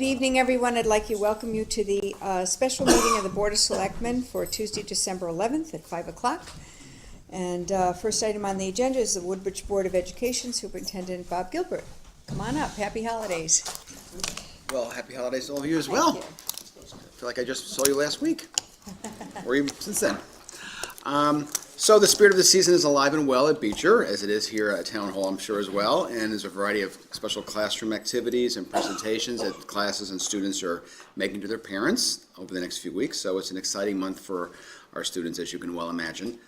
evening, everyone. I'd like to welcome you to the special meeting of the Board of Selectmen for Tuesday, December 11th at 5 o'clock. And first item on the agenda is the Woodbridge Board of Education Superintendent Bob Gilbert. Come on up. Happy holidays. Well, happy holidays to all of you as well. Thank you. I feel like I just saw you last week, or even since then. So the spirit of the season is alive and well at Beecher, as it is here at Town Hall, I'm sure, as well. And there's a variety of special classroom activities and presentations that classes and students are making to their parents over the next few weeks. So it's an exciting month for our students, as you can well imagine.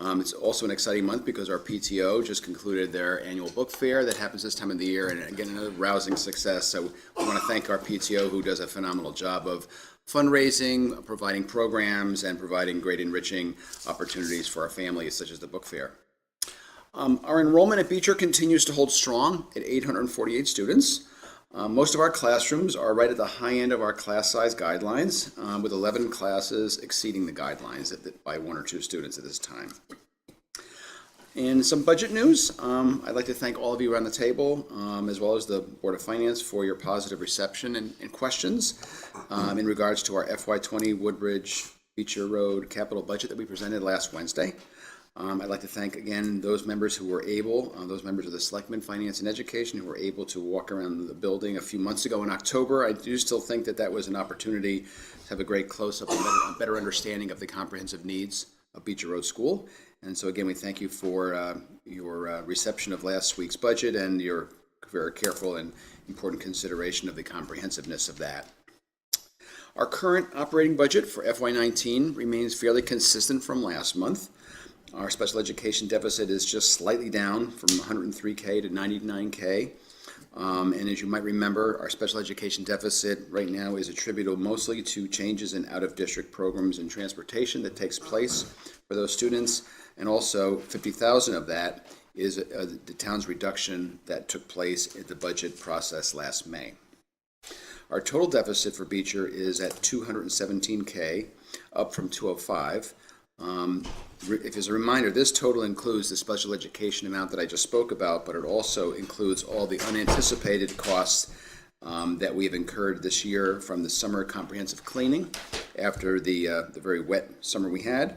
It's also an exciting month because our PTO just concluded their annual book fair that happens this time of the year, and again, another rousing success. So we want to thank our PTO, who does a phenomenal job of fundraising, providing programs, and providing great enriching opportunities for our families, such as the book fair. Our enrollment at Beecher continues to hold strong at 848 students. Most of our classrooms are right at the high end of our class size guidelines, with 11 classes exceeding the guidelines by 1 or 2 students at this time. And some budget news. I'd like to thank all of you around the table, as well as the Board of Finance, for your positive reception and questions in regards to our FY20 Woodbridge Beecher Road capital budget that we presented last Wednesday. I'd like to thank again those members who were able, those members of the Selectmen, Finance and Education, who were able to walk around the building a few months ago in October. I do still think that was an opportunity to have a great close-up and a better understanding of the comprehensive needs of Beecher Road School. And so again, we thank you for your reception of last week's budget and your very careful and important consideration of the comprehensiveness of that. Our current operating budget for FY19 remains fairly consistent from last month. Our special education deficit is just slightly down from 103K to 99K. And as you might remember, our special education deficit right now is attributable mostly to changes in out-of-district programs and transportation that takes place for those students. And also, $50,000 of that is the town's reduction that took place at the budget process last May. Our total deficit for Beecher is at 217K, up from 205. If as a reminder, this total includes the special education amount that I just spoke about, but it also includes all the unanticipated costs that we have incurred this year from the summer comprehensive cleaning after the very wet summer we had.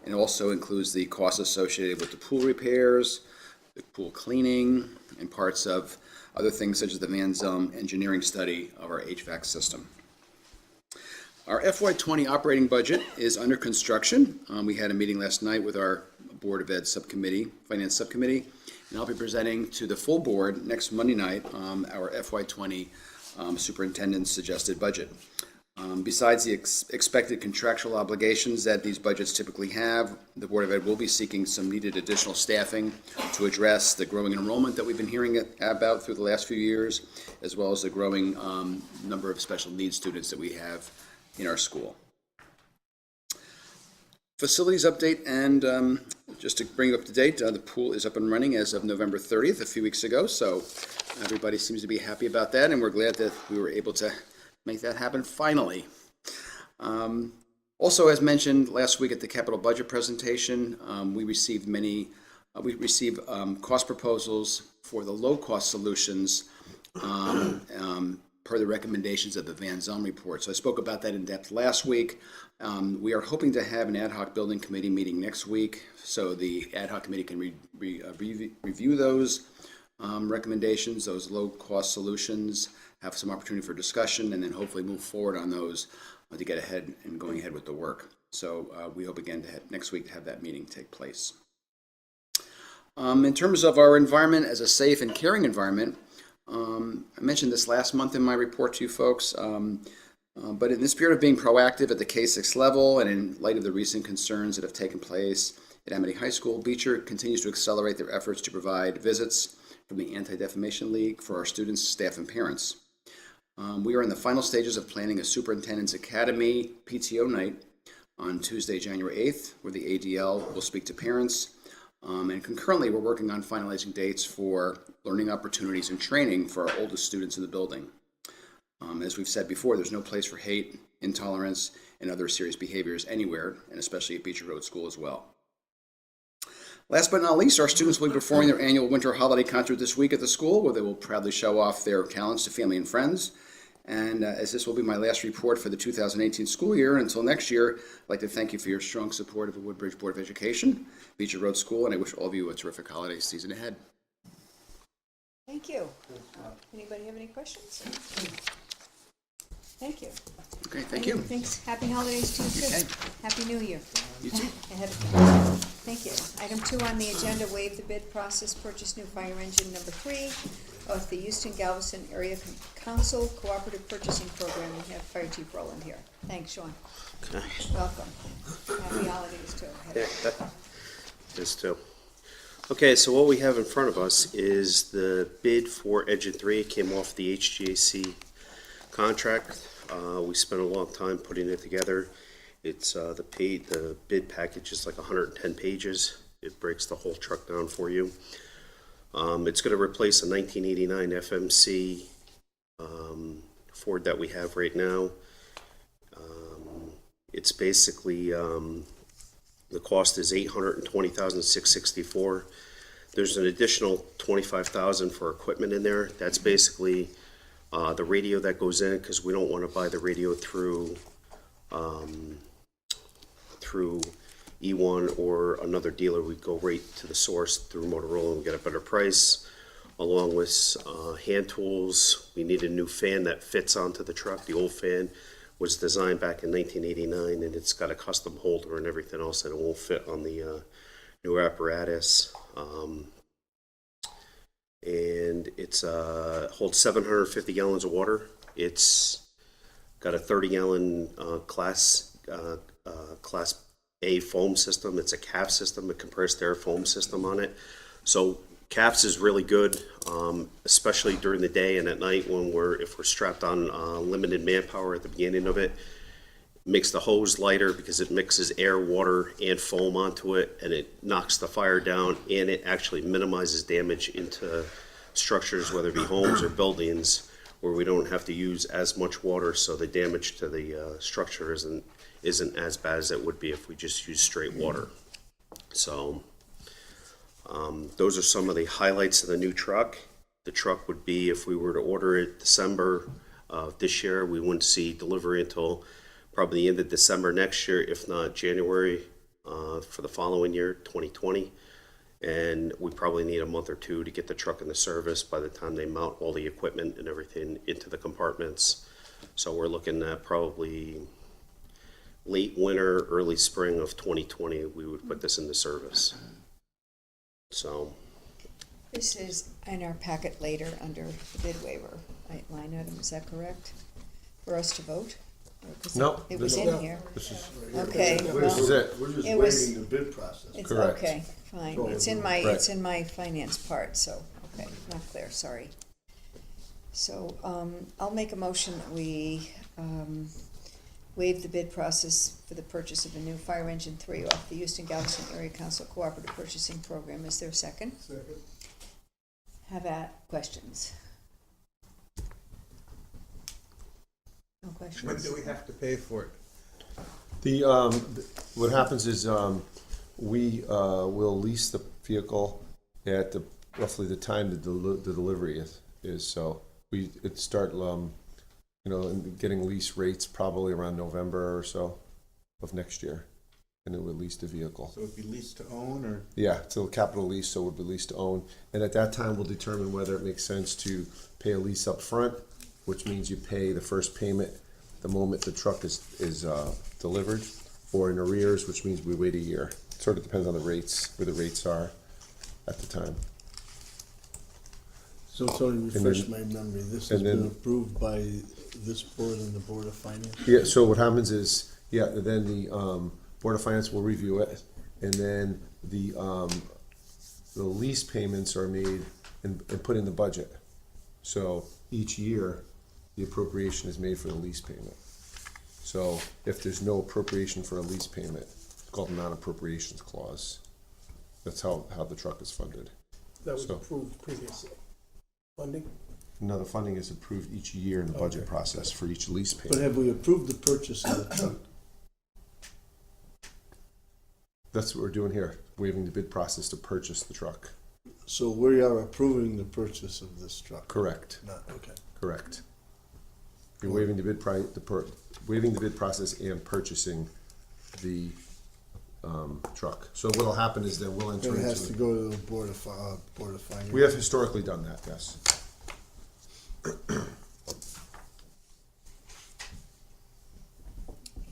And also includes the costs associated with the pool repairs, the pool cleaning, and parts of other things such as the Van Zelm engineering study of our HVAC system. Our FY20 operating budget is under construction. We had a meeting last night with our Board of Ed subcommittee, Finance subcommittee, and I'll be presenting to the full board next Monday night our FY20 superintendent's suggested budget. Besides the expected contractual obligations that these budgets typically have, the Board of Ed will be seeking some needed additional staffing to address the growing enrollment that we've been hearing about through the last few years, as well as the growing number of special needs students that we have in our school. Facilities update, and just to bring you up to date, the pool is up and running as of November 30th, a few weeks ago, so everybody seems to be happy about that, and we're glad that we were able to make that happen finally. Also, as mentioned last week at the capital budget presentation, we received cost proposals for the low-cost solutions per the recommendations of the Van Zelm report. So I spoke about that in depth last week. We are hoping to have an ad hoc building committee meeting next week, so the ad hoc committee can review those recommendations, those low-cost solutions, have some opportunity for discussion, and then hopefully move forward on those to get ahead and going ahead with the work. So we hope again next week to have that meeting take place. In terms of our environment as a safe and caring environment, I mentioned this last month in my report to you folks, but in the spirit of being proactive at the K-6 level and in light of the recent concerns that have taken place at Amity High School, Beecher continues to accelerate their efforts to provide visits from the Anti-Defamation League for our students, staff, and parents. We are in the final stages of planning a Superintendent's Academy PTO night on Tuesday, January 8th, where the ADL will speak to parents. And concurrently, we're working on finalizing dates for learning opportunities and training for our oldest students in the building. As we've said before, there's no place for hate, intolerance, and other serious behaviors anywhere, and especially at Beecher Road School as well. Last but not least, our students will be performing their annual winter holiday concert this week at the school, where they will proudly show off their talents to family and friends. And as this will be my last report for the 2018 school year, until next year, I'd like to thank you for your strong support of the Woodbridge Board of Education, Beecher Road School, and I wish all of you a terrific holiday season ahead. Thank you. Anybody have any questions? Thank you. Okay, thank you. Thanks. Happy holidays to you too. Okay. Happy New Year. You too. Ahead of time. Thank you. Item 2 on the agenda, waive the bid process, purchase new fire engine number 3 of the Houston Galveston Area Council Cooperative Purchasing Program. We have Fire Chief Rowland here. Thanks, Sean. Okay. Welcome. Happy holidays too. Yeah, this too. Okay, so what we have in front of us is the bid for Engine 3. It came off the HGAC contract. We spent a long time putting it together. It's the bid package is like 110 pages. It breaks the whole truck down for you. It's going to replace a 1989 FMC Ford that we have right now. It's basically the cost is $820,664. There's an additional $25,000 for equipment in there. That's basically the radio that goes in, because we don't want to buy the radio through E1 or another dealer. We go right to the source through Motorola and get a better price. Along with hand tools, we need a new fan that fits onto the truck. The old fan was designed back in 1989, and it's got a custom holder and everything else, and it won't fit on the new apparatus. And it's holds 750 gallons of water. It's got a 30-gallon class A foam system. It's a CAF system, a compressed air foam system on it. So CAFs is really good, especially during the day and at night when if we're strapped on limited manpower at the beginning of it. Makes the hose lighter because it mixes air, water, and foam onto it, and it knocks the fire down, and it actually minimizes damage into structures, whether it be homes or buildings, where we don't have to use as much water, so the damage to the structure isn't as bad as it would be if we just use straight water. So those are some of the highlights of the new truck. The truck would be, if we were to order it December of this year, we wouldn't see delivery until probably the end of December next year, if not January for the following year, 2020. And we probably need a month or two to get the truck into service by the time they mount all the equipment and everything into the compartments. So we're looking at probably late winter, early spring of 2020, we would put this into service. So This is in our packet later under the bid waiver line item. Is that correct? For us to vote? Or 'cause No, it was this- in here. This is, Okay. this is well, it. We're just It was- waiving the bid process. It's Correct. okay, fine. So- It's in my, Right. it's in my finance part, so, okay, not clear, sorry. So, I'll make a motion that we, waive the bid process for the purchase of a new fire engine 3 off the Houston Galveston Area Council Cooperative Purchasing Program. Is there a second? Second. Have at questions? No questions? When do we have to pay for it? The, what happens is, we, will lease the vehicle at roughly the time the delivery is, so it'd start, getting lease rates probably around November or so of next year, and it would lease the vehicle. So it'd be leased to own, or? Yeah, it's a capital lease, so it would be leased to own, and at that time, we'll determine whether it makes sense to pay a lease up front, which means you pay the first payment the moment the truck is delivered, or in arrears, which means we wait a year. It sort of depends on the rates, where the rates are at the time. So Tony, refresh my memory, this has and then- been approved by this board and the Board of Finance? Yeah, so what happens is, then the Board of Finance will review it, and then the lease payments are made and put in the budget. So each year, the appropriation is made for the lease payment. So if there's no appropriation for a lease payment, it's called a non-appropriations clause. That's how the truck is funded. That was So- approved previously. Funding? No, the funding is approved each year in the budget process for each lease But payment. have we approved the purchase of the truck? That's what we're doing here, waiving the bid process to purchase the truck. So we are approving the purchase of this truck? Correct, Not, okay. correct. You're waiving the bid waiving the bid process and purchasing the, truck. So what'll happen is that we'll enter And it has to into, go to the Board of Finance. we have historically done that, yes. Any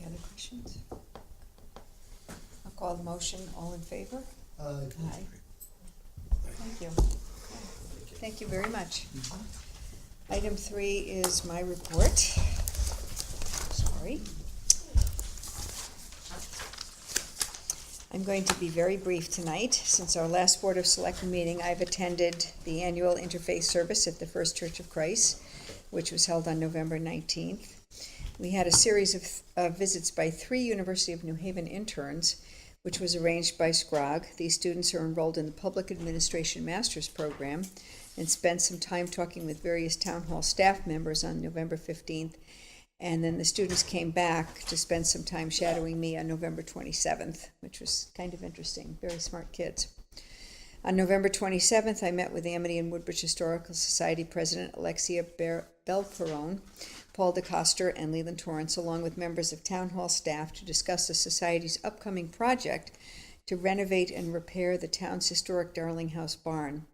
other questions? I'll call the motion. All in favor? Aye. Thank you. Thank you very much. Item 3 is my report. Sorry. I'm going to be very brief tonight. Since our last Board of Selectmen meeting, I've attended the annual interfaith service at the First Church of Christ, which was held on November 19th. We had a series of visits by 3 University of New Haven interns, which was arranged by SCROG. These students are enrolled in the Public Administration Master's Program and spent some time talking with various town hall staff members on November 15th. And then the students came back to spend some time shadowing me on November 27th, which was kind of interesting. Very smart kids. On November 27th, I met with the Amity and Woodbridge Historical Society President Alexia Belperone, Paul DeCoster, and Leland Torrance, along with members of town hall staff, to discuss the Society's upcoming project to renovate and repair the town's historic Darling House barn.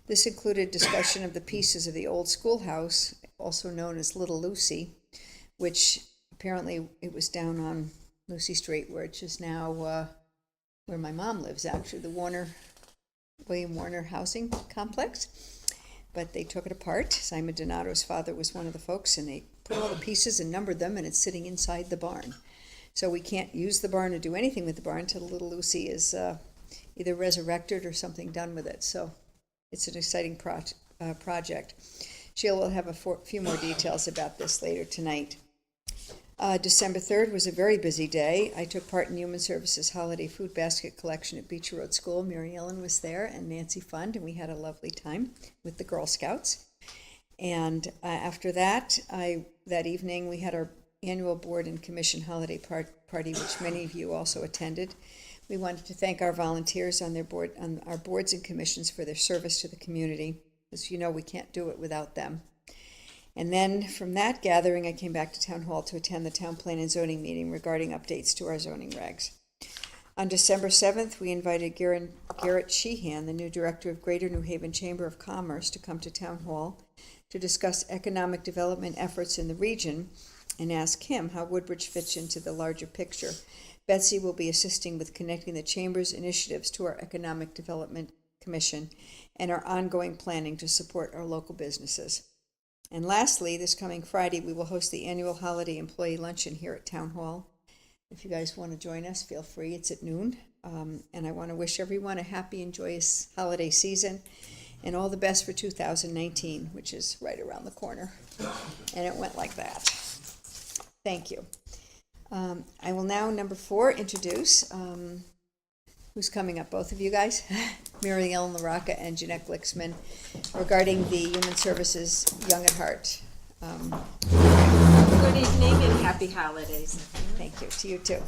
This included discussion of the pieces of the old schoolhouse, also known as Little Lucy, which apparently it was down on Lucy Street, which is now where my mom lives, actually, the William Warner Housing Complex. But they took it apart. Simon Donato's father was one of the folks, and they put all the pieces and numbered them, and it's sitting inside the barn. So we can't use the barn or do anything with the barn until Little Lucy is either resurrected or something done with it. So it's an exciting project. Sheila will have a few more details about this later tonight. December 3rd was a very busy day. I took part in Human Services Holiday Food Basket Collection at Beecher Road School. Mary Ellen was there and Nancy Fund, and we had a lovely time with the Girl Scouts. And after that, that evening, we had our annual board and commission holiday party, which many of you also attended. We wanted to thank our volunteers on our boards and commissions for their service to the community. As you know, we can't do it without them. And then from that gathering, I came back to Town Hall to attend the Town Plan and Zoning meeting regarding updates to our zoning regs. On December 7th, we invited Garrett Sheehan, the new director of Greater New Haven Chamber of Commerce, to come to Town Hall to discuss economic development efforts in the region and ask him how Woodbridge fits into the larger picture. Betsy will be assisting with connecting the Chamber's initiatives to our Economic Development Commission and our ongoing planning to support our local businesses. And lastly, this coming Friday, we will host the annual holiday employee luncheon here at Town Hall. If you guys want to join us, feel free. It's at noon. And I want to wish everyone a happy and joyous holiday season and all the best for 2019, which is right around the corner. And it went like that. Thank you. I will now, number 4, introduce who's coming up, both of you guys, Mary Ellen LaRocca and Jeanette Glicksman, regarding the Human Services Young at Heart. Good evening and happy holidays. Thank you. To you too.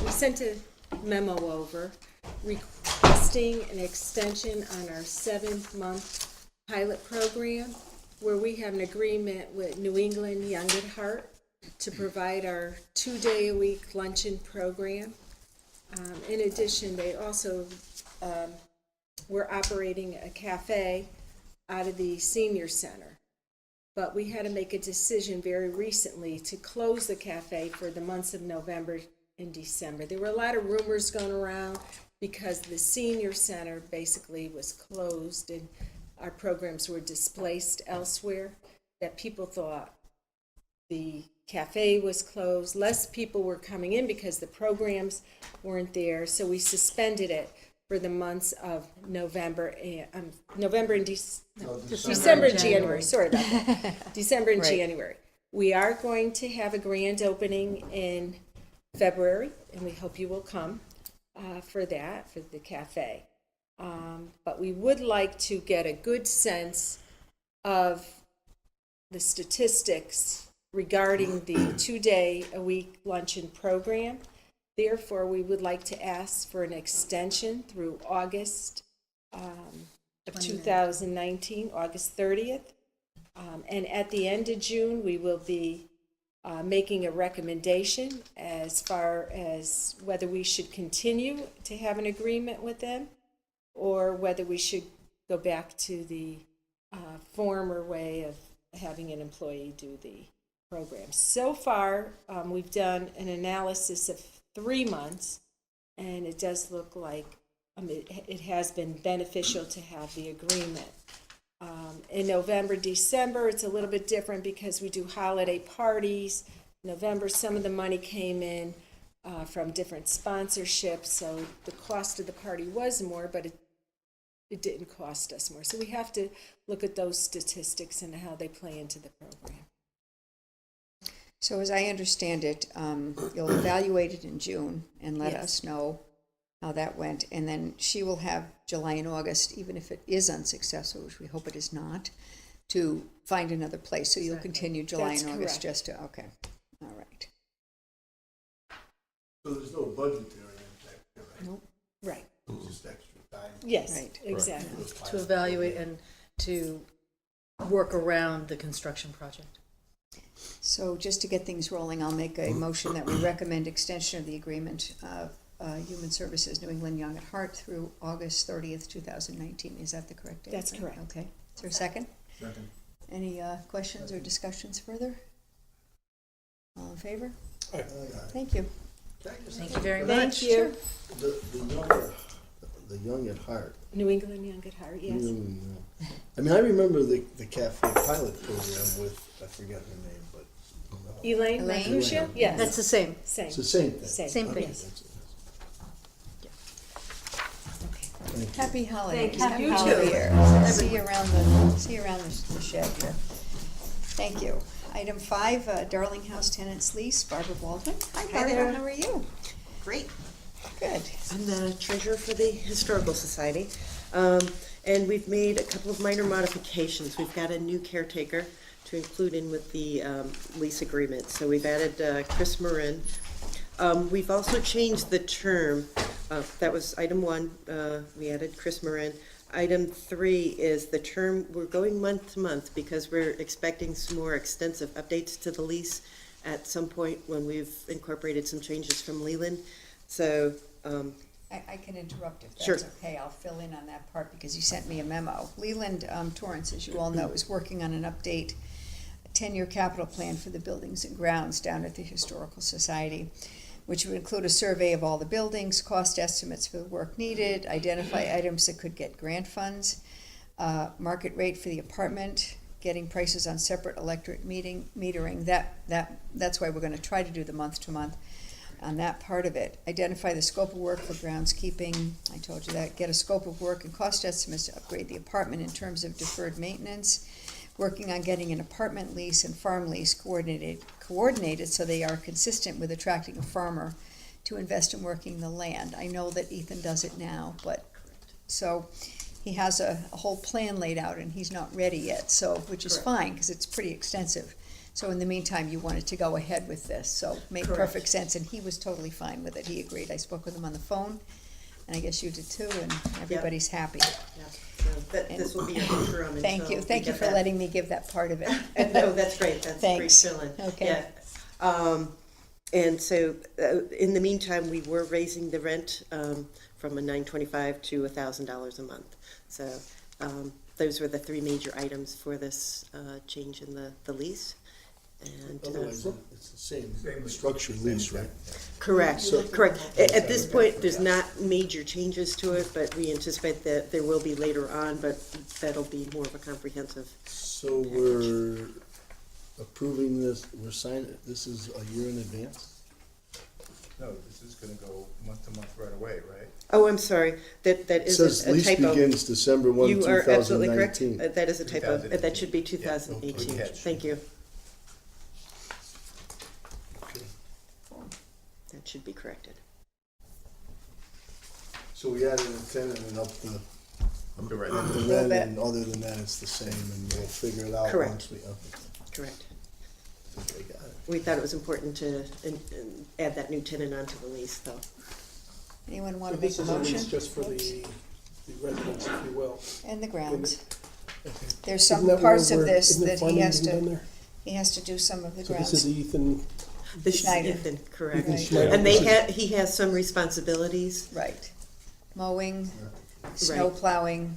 We sent a memo over requesting an extension on our 7-month pilot program where we have an agreement with New England Young at Heart to provide our 2-day-a-week luncheon program. In addition, they also were operating a cafe out of the senior center. But we had to make a decision very recently to close the cafe for the months of November and December. There were a lot of rumors going around because the senior center basically was closed and our programs were displaced elsewhere, that people thought the cafe was closed. Less people were coming in because the programs weren't there. So we suspended it for the months of December and January. Sorry about that. December and Right. January. We are going to have a grand opening in February, and we hope you will come for that, for the cafe. But we would like to get a good sense of the statistics regarding the 2-day-a-week luncheon program. Therefore, we would like to ask for an extension through August of 2019, August 30th. And at the end of June, we will be making a recommendation as far as whether we should continue to have an agreement with them or whether we should go back to the former way of having an employee do the program. So far, we've done an analysis of 3 months, and it does look like it has been beneficial to have the agreement. In November, December, it's a little bit different because we do holiday parties. November, some of the money came in from different sponsorships, so the cost of the party was more, but it didn't cost us more. So we have to look at those statistics and how they play into the program. So as I understand it, you'll evaluate it in June and let Yes. us know how that went. And then she will have July and August, even if it is unsuccessful, which we hope it is not, to find another place. So you'll continue July That's and August correct. just to, okay, all right. So there's no budgetary impact here, right? Nope. Right. It's just extra time. Yes, Right. exactly. To evaluate and to work around the construction project. So just to get things rolling, I'll make a motion that we recommend extension of the agreement of Human Services New England Young at Heart through August 30th, 2019. Is that the correct date? That's correct. Okay. Is there a second? Second. Any questions or discussions further? All in favor? Aye. Thank you. Thank you very Thank much. you. The young at heart. New England Young at Heart, yes. I mean, I remember the cafe pilot program with, I forget her name, but. Elaine Elaine? Mercutio? Yes. That's the same. Same. It's the same thing. Same Okay, thing. that's it. Happy holidays. Thank you. Happy You New too. Year. See you around the shed here. Thank you. Item 5, Darling House Tenants Lease, Barbara Baldwin. Hi, Barbara, there. how are you? Great. Good. I'm the treasurer for the Historical Society. And we've made a couple of minor modifications. We've got a new caretaker to include in with the lease agreement. So we've added Chris Marin. We've also changed the term. That was item 1. We added Chris Marin. Item 3 is the term, we're going month to month because we're expecting some more extensive updates to the lease at some point when we've incorporated some changes from Leland. So, I can interrupt if Sure. that's okay. I'll fill in on that part because you sent me a memo. Leland Torrance, as you all know, is working on an update, a 10-year capital plan for the buildings and grounds down at the Historical Society, which would include a survey of all the buildings, cost estimates for the work needed, identify items that could get grant funds, market rate for the apartment, getting prices on separate electric metering. That's why we're going to try to do the month to month on that part of it. Identify the scope of work for groundskeeping. I told you that. Get a scope of work and cost estimates to upgrade the apartment in terms of deferred maintenance. Working on getting an apartment lease and farm lease coordinated so they are consistent with attracting a farmer to invest in working the land. I know that Ethan does it now, but so he has a whole plan laid out and he's not ready yet, so which is fine because it's pretty extensive. So in the meantime, you wanted to go ahead with this, so it made perfect sense, and he was totally fine with it. He agreed. I spoke with him on the phone, and I guess you did too, and everybody's happy. yeah, so this will be your interim until Thank you. we Thank you get for that. letting me give that part of it. No, that's great. That's great Thanks. filling. Okay. Yeah. And so, in the meantime, we were raising the rent from a $925 to $1,000 a month. So, those were the 3 major items for this change in the lease. And Otherwise, it's the same structure lease, right? correct. At this point, there's not major changes to it, but we anticipate that there will be later on. But that'll be more of a comprehensive. So we're approving this, we're signing, this is a year in advance? No, this is gonna go month to month right away, right? Oh, I'm sorry. That It is says a lease typo. begins December 1, You are absolutely correct. 2019. That is a typo. That should be 2018. 2018. Yeah, good catch. Thank you. Okay. That should be corrected. So we added a tenant and up the Correct. rent, and other than that, it's the same, and we'll figure it out Correct. once we, okay, Correct. I think I got it. We thought it was important to add that new tenant onto the lease, though. Anyone So want to make this a is a motion? lease just for the residents, if you will. And the grounds. There's some Isn't that parts of where this isn't it that he farming has being done to, there? he has to do some of the So this is grounds. Ethan, This is Schneider. Ethan, correct. Ethan Schneider. And This is- he has some responsibilities, Right. Mowing, snow plowing,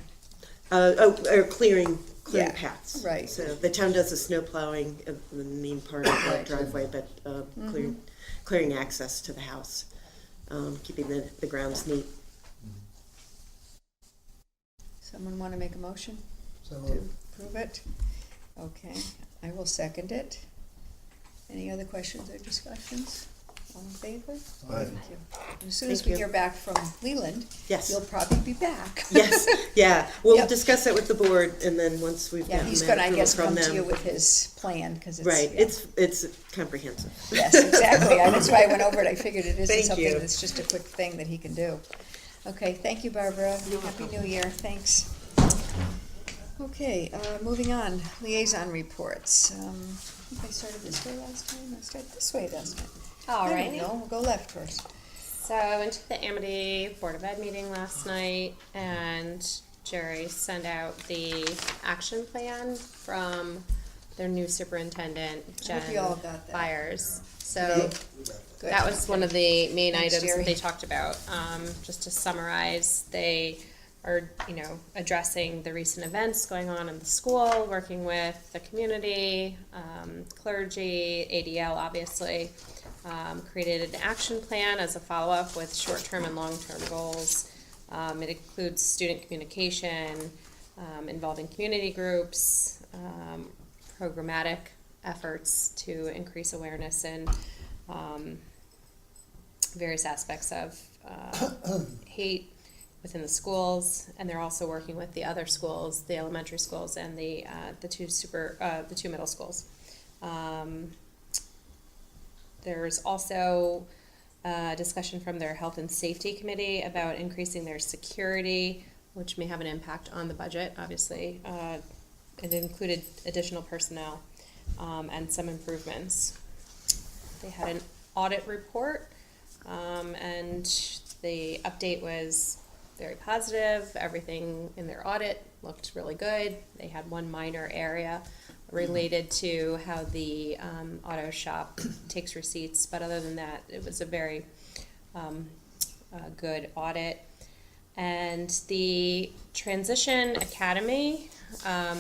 or clearing Yeah, paths. right. So the town does the snow plowing of the main part of the Right. driveway, but clearing access to the house, keeping the grounds neat. Someone want to make a motion So, to approve it? Okay, I will second it. Any other questions or discussions? All in favor? Aye. Thank you. And as soon as Thank we you. hear back from Leland, Yes. you'll probably be back. Yes, yeah, we'll Yep. discuss it with the board, and then once we've Yeah, gotten he's that gonna, I approval guess, from come to them. you with his plan, because it's. Right, yeah. it's comprehensive. Yes, exactly. That's why I went over it. I figured it isn't Thank something you. that's just a quick thing that he can do. Okay, thank you, Barbara. Happy New Year. Thanks. Okay, moving on. Liaison reports. I think I started this way last time. I started this way, doesn't it? All I don't right. know. We'll go left first. So I went to the Amity Board of Ed meeting last night, and Jerry sent out the action plan from their new superintendent, I hope Jen you all got that. Byers. So Good. that was one of the main Thanks, items Jerry. that they talked about. Just to summarize, they are, addressing the recent events going on in the school, working with the community, clergy, ADL, obviously. Created an action plan as a follow-up with short-term and long-term goals. It includes student communication, involving community groups, programmatic efforts to increase awareness in various aspects of hate within the schools, and they're also working with the other schools, the elementary schools and the two middle schools. There's also a discussion from their health and safety committee about increasing their security, which may have an impact on the budget, obviously. It included additional personnel and some improvements. They had an audit report, and the update was very positive. Everything in their audit looked really good. They had one minor area related to how the auto shop takes receipts, but other than that, it was a very good audit. And the Transition Academy, I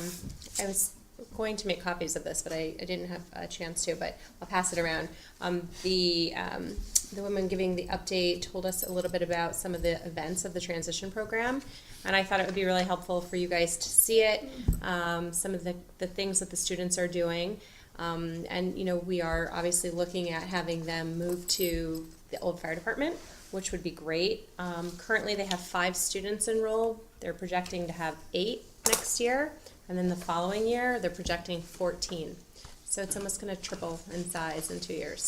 was going to make copies of this, but I didn't have a chance to, but I'll pass it around. The woman giving the update told us a little bit about some of the events of the transition program, and I thought it would be really helpful for you guys to see it, some of the things that the students are doing. And we are obviously looking at having them move to the old fire department, which would be great. Currently they have 5 students enrolled. They're projecting to have 8 next year, and then the following year they're projecting 14. So it's almost going to triple in size in 2 years.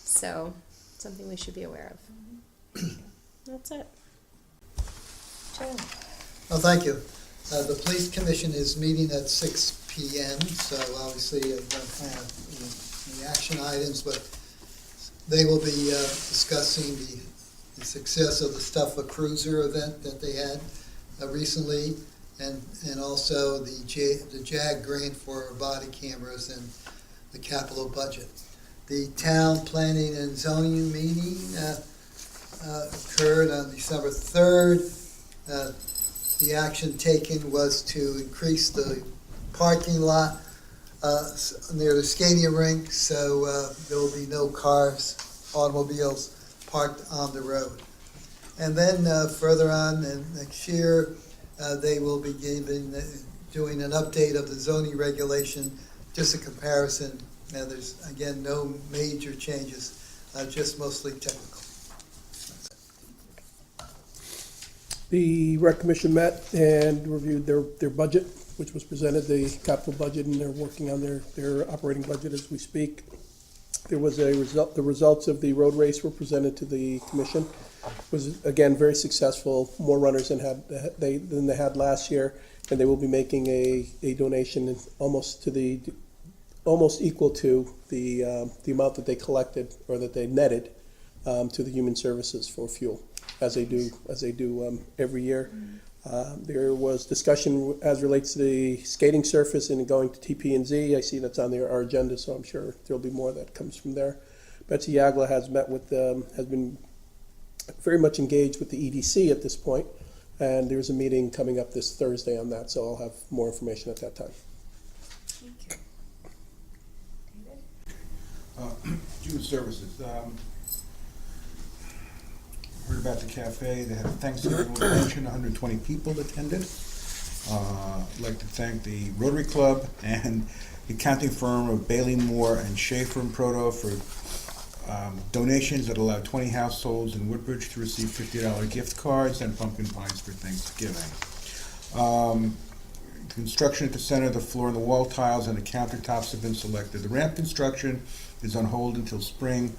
So something we should be aware of. That's it. Joe. Oh, thank you. The police commission is meeting at 6 p.m., so obviously I don't have any action items, but they will be discussing the success of the Stuffa Cruiser event that they had recently, and also the JAG grant for body cameras and the capital budget. The town planning and zoning meeting occurred on December 3rd. The action taken was to increase the parking lot near the skating rink, so there will be no cars, automobiles parked on the road. And then further on next year, they will be doing an update of the zoning regulation, just a comparison. There's, again, no major changes, just mostly technical. the rec commission met and reviewed their budget, which was presented, the capital budget, and they're working on their operating budget as we speak. There was a result, the results of the road race were presented to the commission. It was, again, very successful, more runners than they had last year, and they will be making a donation almost equal to the amount that they collected or that they netted to the Human Services for fuel, as they do every year. There was discussion as relates to the skating surface and going to TP&Z. I see that's on our agenda, so I'm sure there'll be more that comes from there. Betsy Yagla has met with, has been very much engaged with the EDC at this point, and there's a meeting coming up this Thursday on that, so I'll have more information at that time. Thank you. Human Services, heard about the cafe, they had a Thanksgiving luncheon, 120 people attended. I'd like to thank the Rotary Club and the accounting firm of Bailey Moore and Schaefer and Proto for donations that allowed 20 households in Woodbridge to receive $50 gift cards and pumpkin pies for Thanksgiving. Construction at the center, the floor and the wall tiles and the countertops have been selected. The ramp construction is on hold until spring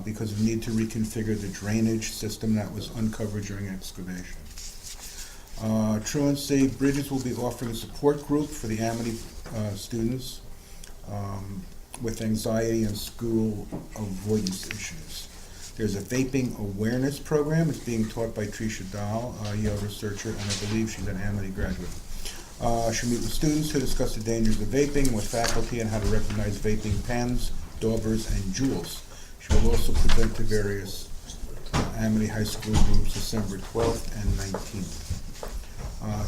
because of the need to reconfigure the drainage system that was uncovered during excavation. Truancy Bridges will be offering a support group for the Amity students with anxiety and school avoidance issues. There's a vaping awareness program. It's being taught by Tricia Dahl, a Yale researcher, and I believe she's an Amity graduate. She'll meet with students to discuss the dangers of vaping with faculty and how to recognize vaping pens, daubers, and jewels. She will also present to various Amity High School groups December 12th and 19th.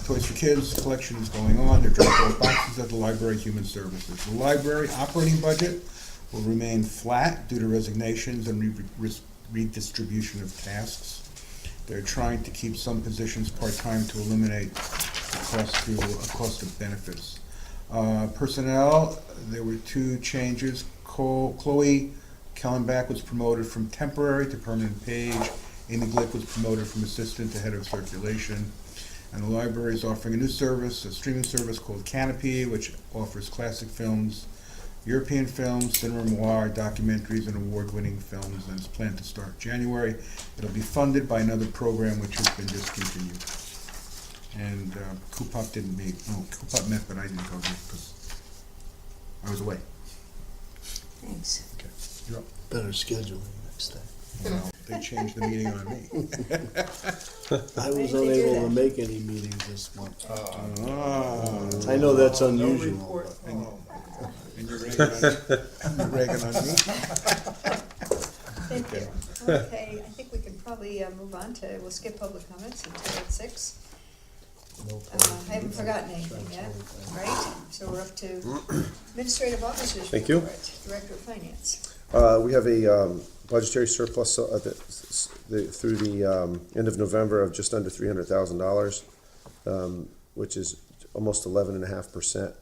Toys for Kids collection is going on. They're dropped off boxes at the Library Human Services. The library operating budget will remain flat due to resignations and redistribution of tasks. They're trying to keep some positions part-time to eliminate the cost of benefits. Personnel, there were 2 changes. Chloe Kellenbach was promoted from temporary to permanent page. Amy Glick was promoted from assistant to head of circulation. And the library is offering a new service, a streaming service called Canopy, which offers classic films, European films, cinema noir, documentaries, and award-winning films, and it's planned to start January. It'll be funded by another program which has been discontinued. And Coupop didn't meet. No, Coupop met, but I didn't go there because I was away. Thanks. Okay, you're up. Better scheduling next time. Well, they changed the meeting on me. I was Why did they do unable to that? make any meetings this month. Ah. I know that's No unusual. report. And you're ragging on me? Thank you. Okay, I think we can probably move on to, we'll skip public comments until at 6. I haven't forgotten anything yet, right? So we're up to Administrative Officers Thank you. Report, Director of Finance. We have a budgetary surplus through the end of November of just under $300,000, which is almost 11.5%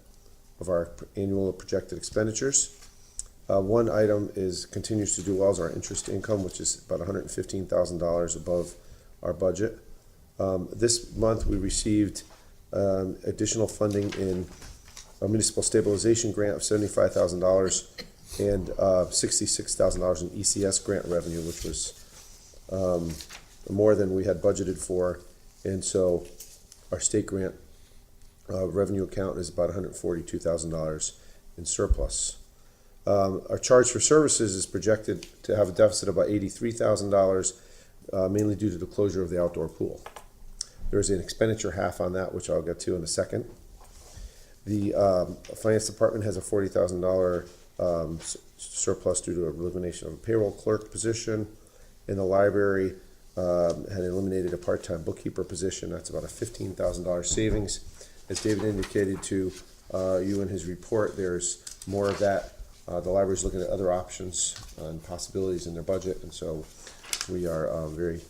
of our annual projected expenditures. One item continues to do well is our interest income, which is about $115,000 above our budget. This month we received additional funding in a municipal stabilization grant of $75,000 and $66,000 in ECS grant revenue, which was more than we had budgeted for. And so our state grant revenue account is about $142,000 in surplus. Our charge for services is projected to have a deficit of about $83,000, mainly due to the closure of the outdoor pool. There's an expenditure half on that, which I'll get to in a second. The finance department has a $40,000 surplus due to elimination of a payroll clerk position. In the library, had eliminated a part-time bookkeeper position. That's about a $15,000 savings. As David indicated to you in his report, there's more of that. The library's looking at other options and possibilities in their budget, and so we are very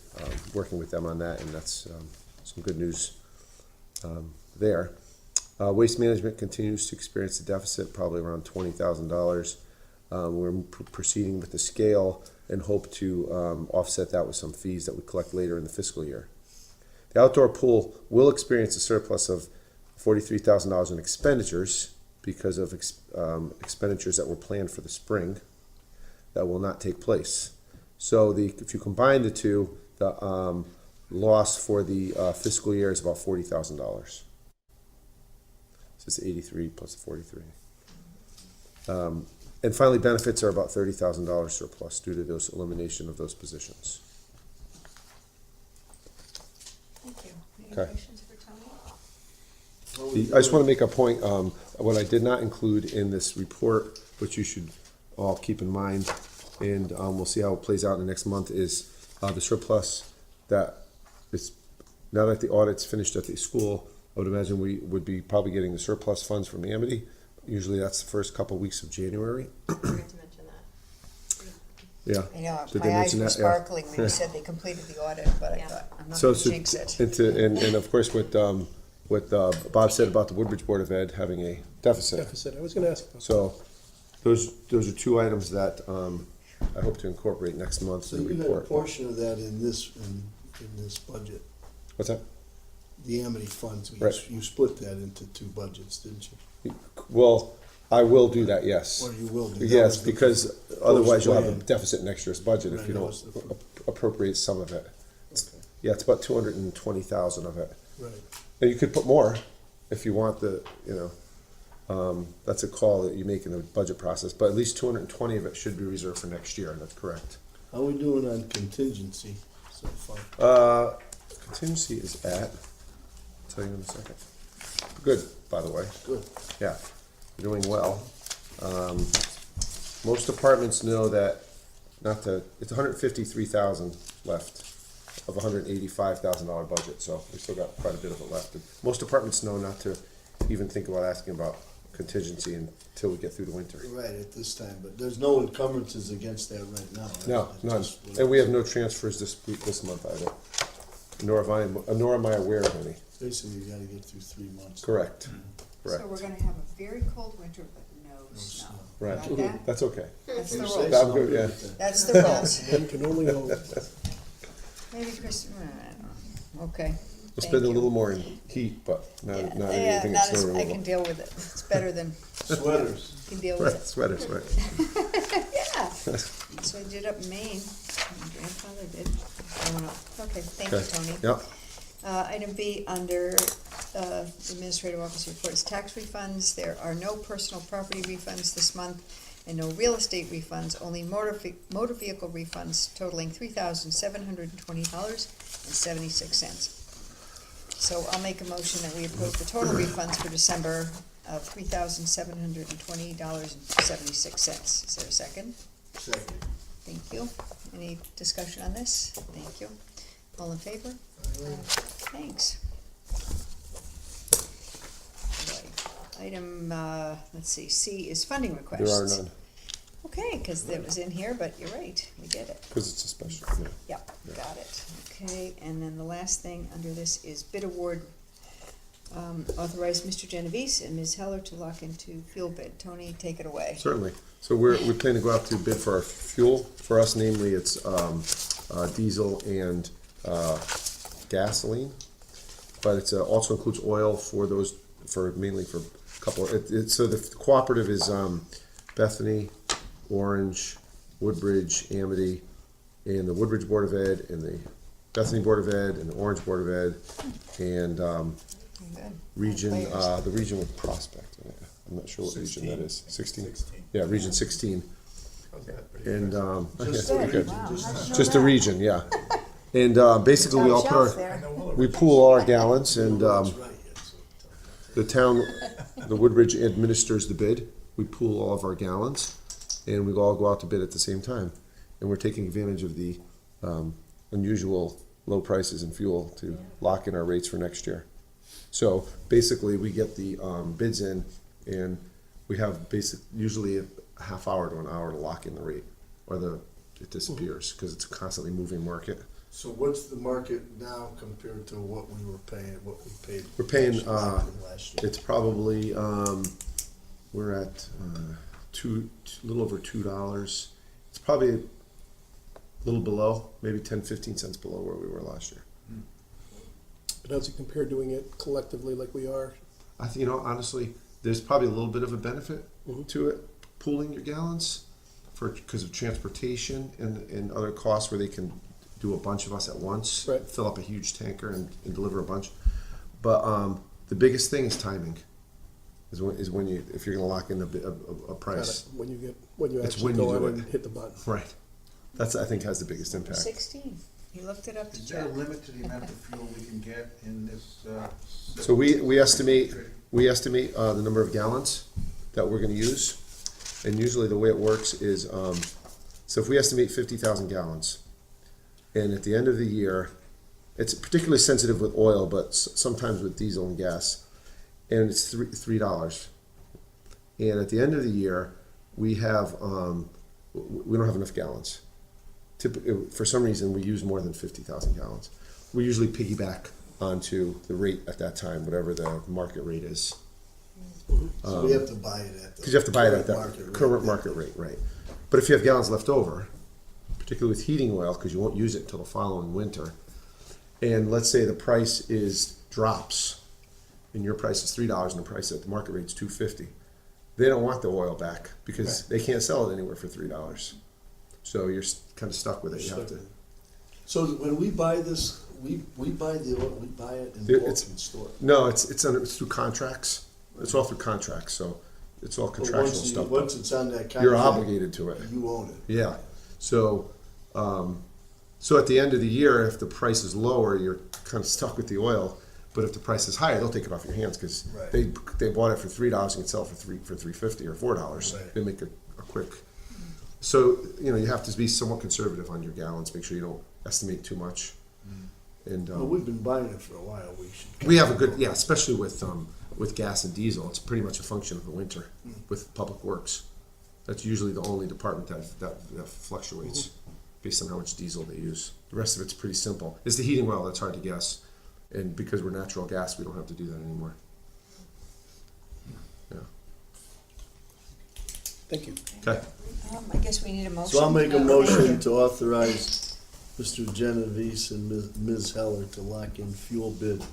working with them on that, and that's some good news there. Waste management continues to experience a deficit, probably around $20,000. We're proceeding with the scale and hope to offset that with some fees that we collect later in the fiscal year. The outdoor pool will experience a surplus of $43,000 in expenditures because of expenditures that were planned for the spring that will not take place. So if you combine the two, the loss for the fiscal year is about $40,000. So it's 83 plus 43. And finally, benefits are about $30,000 surplus due to those elimination of those positions. Thank you. Any Okay. questions for I just want to make a point, what I did not include in this report, which you should all keep in mind, and we'll see how it plays out in the next month, is the surplus that is, now that the audit's finished at the school, I would imagine we would be probably getting the surplus funds from Amity. Usually that's the first couple weeks of January. I forgot to mention that. Yeah. I know, Did my they eyes mention were that? Yeah. sparkling when you said they completed the audit, but I Yeah. thought, I'm not So, gonna jinx it. and of course, what Bob said about the Woodbridge Board of Ed having a deficit. Deficit, I was gonna ask about. So, those are two items that, I hope to incorporate next month So in the you had a report. portion of that in this budget, What's that? the Amity funds. Right. You split that into two budgets, didn't you? Well, I will do that, yes. Or you will do. That Yes, was the because otherwise you'll have a plan. deficit next year's budget if Right, you that don't was the- appropriate some of it. Okay. Yeah, it's about 220,000 of it. Right. And you could put more if you want that's a call that you make in the budget process, but at least 220 of it should be reserved for next year, that's correct. How are we doing on contingency so far? Contingency is at, I'll tell you in a second. Good, by the way. Good. Yeah, you're doing well. Most departments know that it's 153,000 left of a $185,000 budget, so we still got quite a bit of it left. And most departments know not to even think about asking about contingency until we get through the winter. Right, at this time, but there's no encumbrances against that right now. right? No, It's none. just And we have no transfers this month either. Nor am I aware of any. Basically, you gotta get through 3 months. Correct. So we're gonna have a very cold winter, but no snow. Right. Got that? That's okay. That's the You rules. say That's so, good, yeah. but, That's the rules. One can only hope. Maybe Chris, I don't know. Okay. We'll Thank spend a you. little more in heat, but not Yeah, anything in not snow as, I removal. can deal with it. It's better than, Sweaters. you can deal Right, with sweaters, right. it. Yeah. So I did up in Maine. My grandfather did. Growing up. Okay, thank you, Okay. Tony. Yep. Item B, under Administrative Office reports, tax refunds. There are no personal property refunds this month and no real estate refunds, only motor vehicle refunds totaling $3,720.76. So I'll make a motion that we approve the total refunds for December of $3,720.76. Is there a second? Second. Thank you. Any discussion on this? Thank you. All in favor? Thanks. Right. Item, let's see, C is funding requests. There are none, Okay, because that was in here, but you're right, we get it. because it's a special, yeah. Yep, got it. Okay, and then the last thing under this is bid award. Authorize Mr. Genovese and Ms. Heller to lock into fuel bid. Tony, take it away. Certainly. So we plan to go out to bid for our fuel. For us, namely, it's diesel and gasoline. But it also includes oil for those, mainly for a couple. So the cooperative is Bethany, Orange, Woodbridge, Amity, and the Woodbridge Board of Ed, and the Bethany Board of Ed, and the Orange Board of Ed, and Good. region, Players. the region with Prospect in it. I'm not sure what region that is. 16? 16. Yeah, region 16. And, Just yeah, Good. good. Wow, how'd you know Just a that? region, yeah. And basically, we all Top put shelf our, there. we pool all our gallons, and That's right, yes. the town, the Woodbridge administers the bid. We pool all of our gallons, and we all go out to bid at the same time. And we're taking advantage of the unusual low prices in fuel to lock in our rates for next year. So basically, we get the bids in, and we have usually a half hour to an hour to lock in the rate, or it disappears because it's a constantly moving market. So what's the market now compared to what we were paying, what we paid? We're paying, last year? It's probably we're at a little over $2. It's probably a little below, maybe 10-15 cents below where we were last year. But how's it compare doing it collectively like we are? I think, honestly, there's probably a little bit of a benefit to it, pooling your gallons, because of transportation and other costs where they can do a bunch of us at once, Right. fill up a huge tanker and deliver a bunch. But the biggest thing is timing. Is when if you're going to lock in a price, Got it. When you It's actually when you go do out it. and hit the button. right? That's, I think, has the biggest impact. 16. He looked it up to Is there a check. limit to the amount of fuel we can get in this? So we estimate the number of gallons that we're gonna use. And usually the way it works is, so if we estimate 50,000 gallons, and at the end of the year, it's particularly sensitive with oil, but sometimes with diesel and gas, and it's $3. And at the end of the year, we have, we don't have enough gallons. For some reason, we use more than 50,000 gallons. We usually piggyback onto the rate at that time, whatever the market rate is. So we have to buy it at the. Because you have to buy it at that rate. current market rate, right? But if you have gallons left over, particularly with heating oil, because you won't use it until the following winter, and let's say the price drops, and your price is $3, and the price at the market rate is $2.50, they don't want the oil back because they can't sell it anywhere for $3. So you're kind of stuck with it. You have to. So when we buy this, we buy the oil, we buy it in bulk It's- and store it. No, it's through contracts. It's all through contracts, so it's all But contractual stuff. Once it's on that contract. You're obligated to it. You own it. Yeah. So, so at the end of the year, if the price is lower, you're kind of stuck with the oil. But if the price is higher, they'll take it off your hands because Right. they bought it for $3 and can sell it for $3.50 or $4. Right. They make a quick. So you have to be somewhat conservative on your gallons. Make sure you don't estimate too much. And Well, we've been buying it for a while. We should. we have a good, especially with gas and diesel. It's pretty much a function of the winter with Public Works. That's usually the only department that fluctuates based on how much diesel they use. The rest of it's pretty simple. It's the heating oil that's hard to guess, and because we're natural gas, we don't have to do that anymore. Yeah. Thank you. Okay. I guess we need a motion. So I'll make a motion to authorize Mr. Genovese and Ms. Heller to lock in fuel bid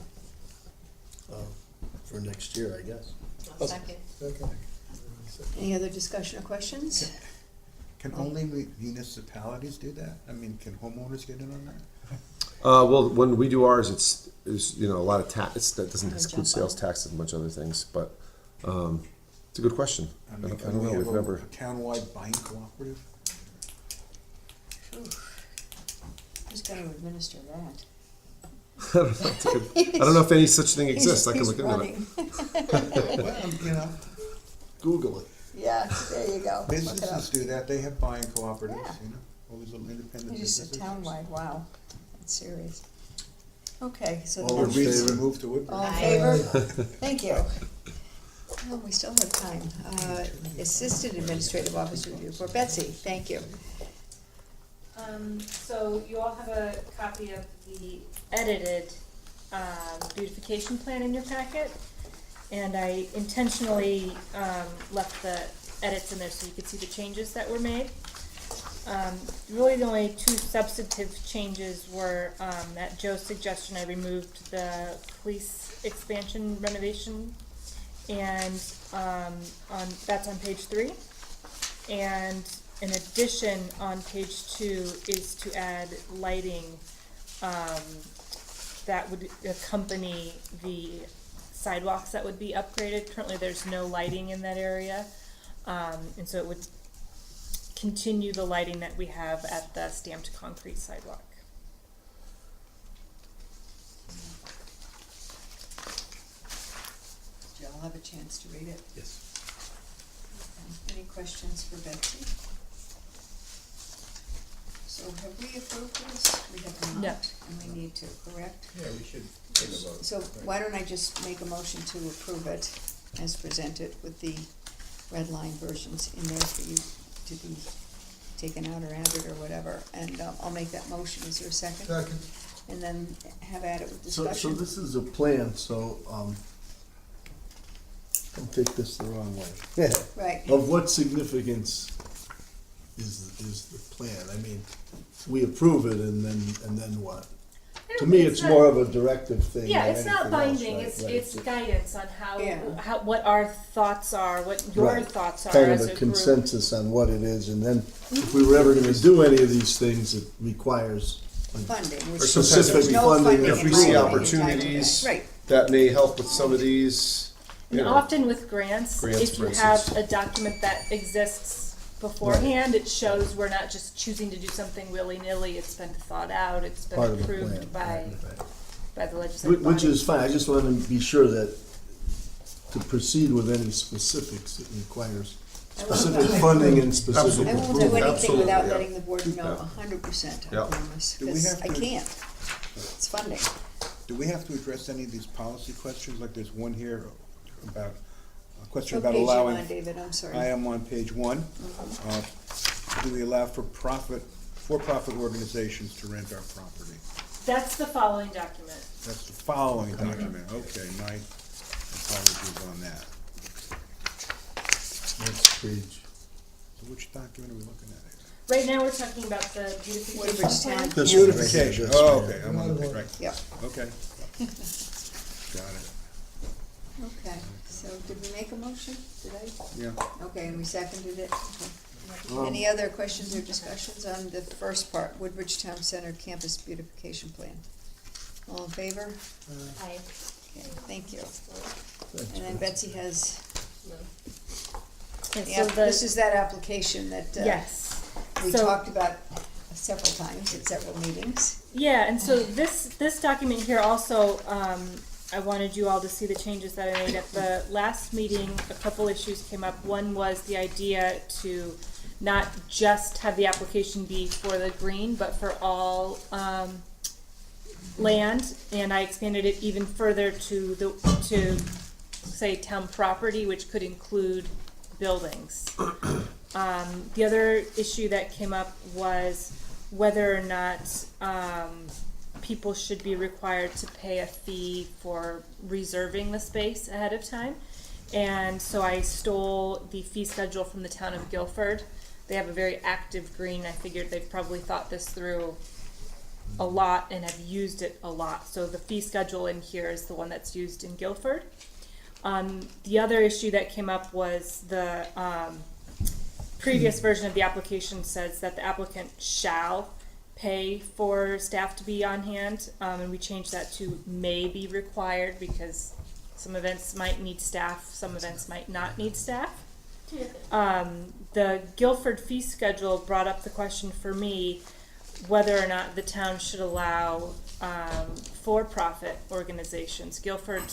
for next year, I guess. Second. Any other discussion or questions? Can only municipalities do that? I mean, can homeowners get in on that? Well, when we do ours, it's a lot of tax. That doesn't Jump include sales on. tax and a bunch of other things, but it's a good question. I mean, don't can we know. have We've never. a townwide buying cooperative? Who's going to administer that? I don't know if any such thing exists. I can He's look into it. running. Well, Google it. Yeah, there you go. Look it up. businesses do that. They have buying cooperatives, Yeah. all these little independent You just said businesses. townwide, wow, that's serious. Okay, so All the in motion, favor? Move to Woodbridge. all in favor? Thank you. Oh, we still have time. Assistant Administrative Officer review for Betsy, thank you. So you all have a copy of the edited beautification plan in your packet. And I intentionally left the edits in there so you could see the changes that were made. Really the only two substantive changes were at Joe's suggestion I removed the police expansion renovation, and that's on page 3. And in addition, on page 2 is to add lighting that would accompany the sidewalks that would be upgraded. Currently, there's no lighting in that area, and so it would continue the lighting that we have at the stamped concrete sidewalk. Did you all have a chance to read it? Yes. Any questions for Betsy? So have we approved this? We have not. No. And we need to, correct? Yeah, we should take a vote. So why don't I just make a motion to approve it as presented with the red line versions in there for you to be taken out or added or whatever, and I'll make that motion. Is there a second? Second. And then have at it with So discussion. this is a plan, so, don't take this the wrong way. Right. Of what significance is the plan? I mean, we approve it and then what? To me, it's more of a directive thing Yeah, than it's not anything else, binding, right? it's, Right. it's guidance on Yeah. what our thoughts are, what your Right. thoughts are Kind as of a a group. consensus on what it is, and then if we were ever gonna do any of these things, it requires Funding, which Or sometimes specific no funding. funding if we in see mind. opportunities Right. that may help with some of these, And often with grants, Grants, if for you have instance. a document that exists beforehand. It shows we're not just choosing to do something willy-nilly. It's been thought out, it's been Part of the approved plan. by the legislative Which body. is fine, I just want to be sure that to proceed with any specifics, it requires specific funding and specific I won't approval. do anything Absolutely, without yeah. letting the board know Yeah. 100%, I Yeah. promise, Do we because have I to- can't. It's funding. Do we have to address any of these policy questions? Like there's one here about, a question What about page you allowing. on, David? I'm sorry. I am on page 1. Do we allow for-profit organizations to rent our property? That's the following document. That's the following document. Okay, my apologies on that. Next page. So which document are we looking at here? Right now, we're talking about the beautification Woodbridge plan. Town. This Beautification. Yes, Oh, ma'am. okay, I'm on the, right, Yep, okay. Got it, okay. So did we make a motion? Did I? yeah. Okay, and we seconded it? Okay. Any other questions or discussions on the first part, Woodbridge Town Center Campus Beautification Plan? All in favor? Aye. Okay, thank you. And then Betsy has, And yeah, so this the, is that application that yes. we So- talked about several times at several meetings. Yeah, and so this document here also, I wanted you all to see the changes that I made at the last meeting. A couple issues came up. One was the idea to not just have the application be for the green, but for all land. And I expanded it even further to say town property, which could include buildings. The other issue that came up was whether or not people should be required to pay a fee for reserving the space ahead of time. And so I stole the fee schedule from the town of Guilford. They have a very active green. I figured they've probably thought this through a lot and have used it a lot. So the fee schedule in here is the one that's used in Guilford. The other issue that came up was the previous version of the application says that the applicant shall pay for staff to be on hand, and we changed that to may be required because some events might need staff, some events might not need staff. The Guilford fee schedule brought up the question for me whether or not the town should allow for-profit organizations. Guilford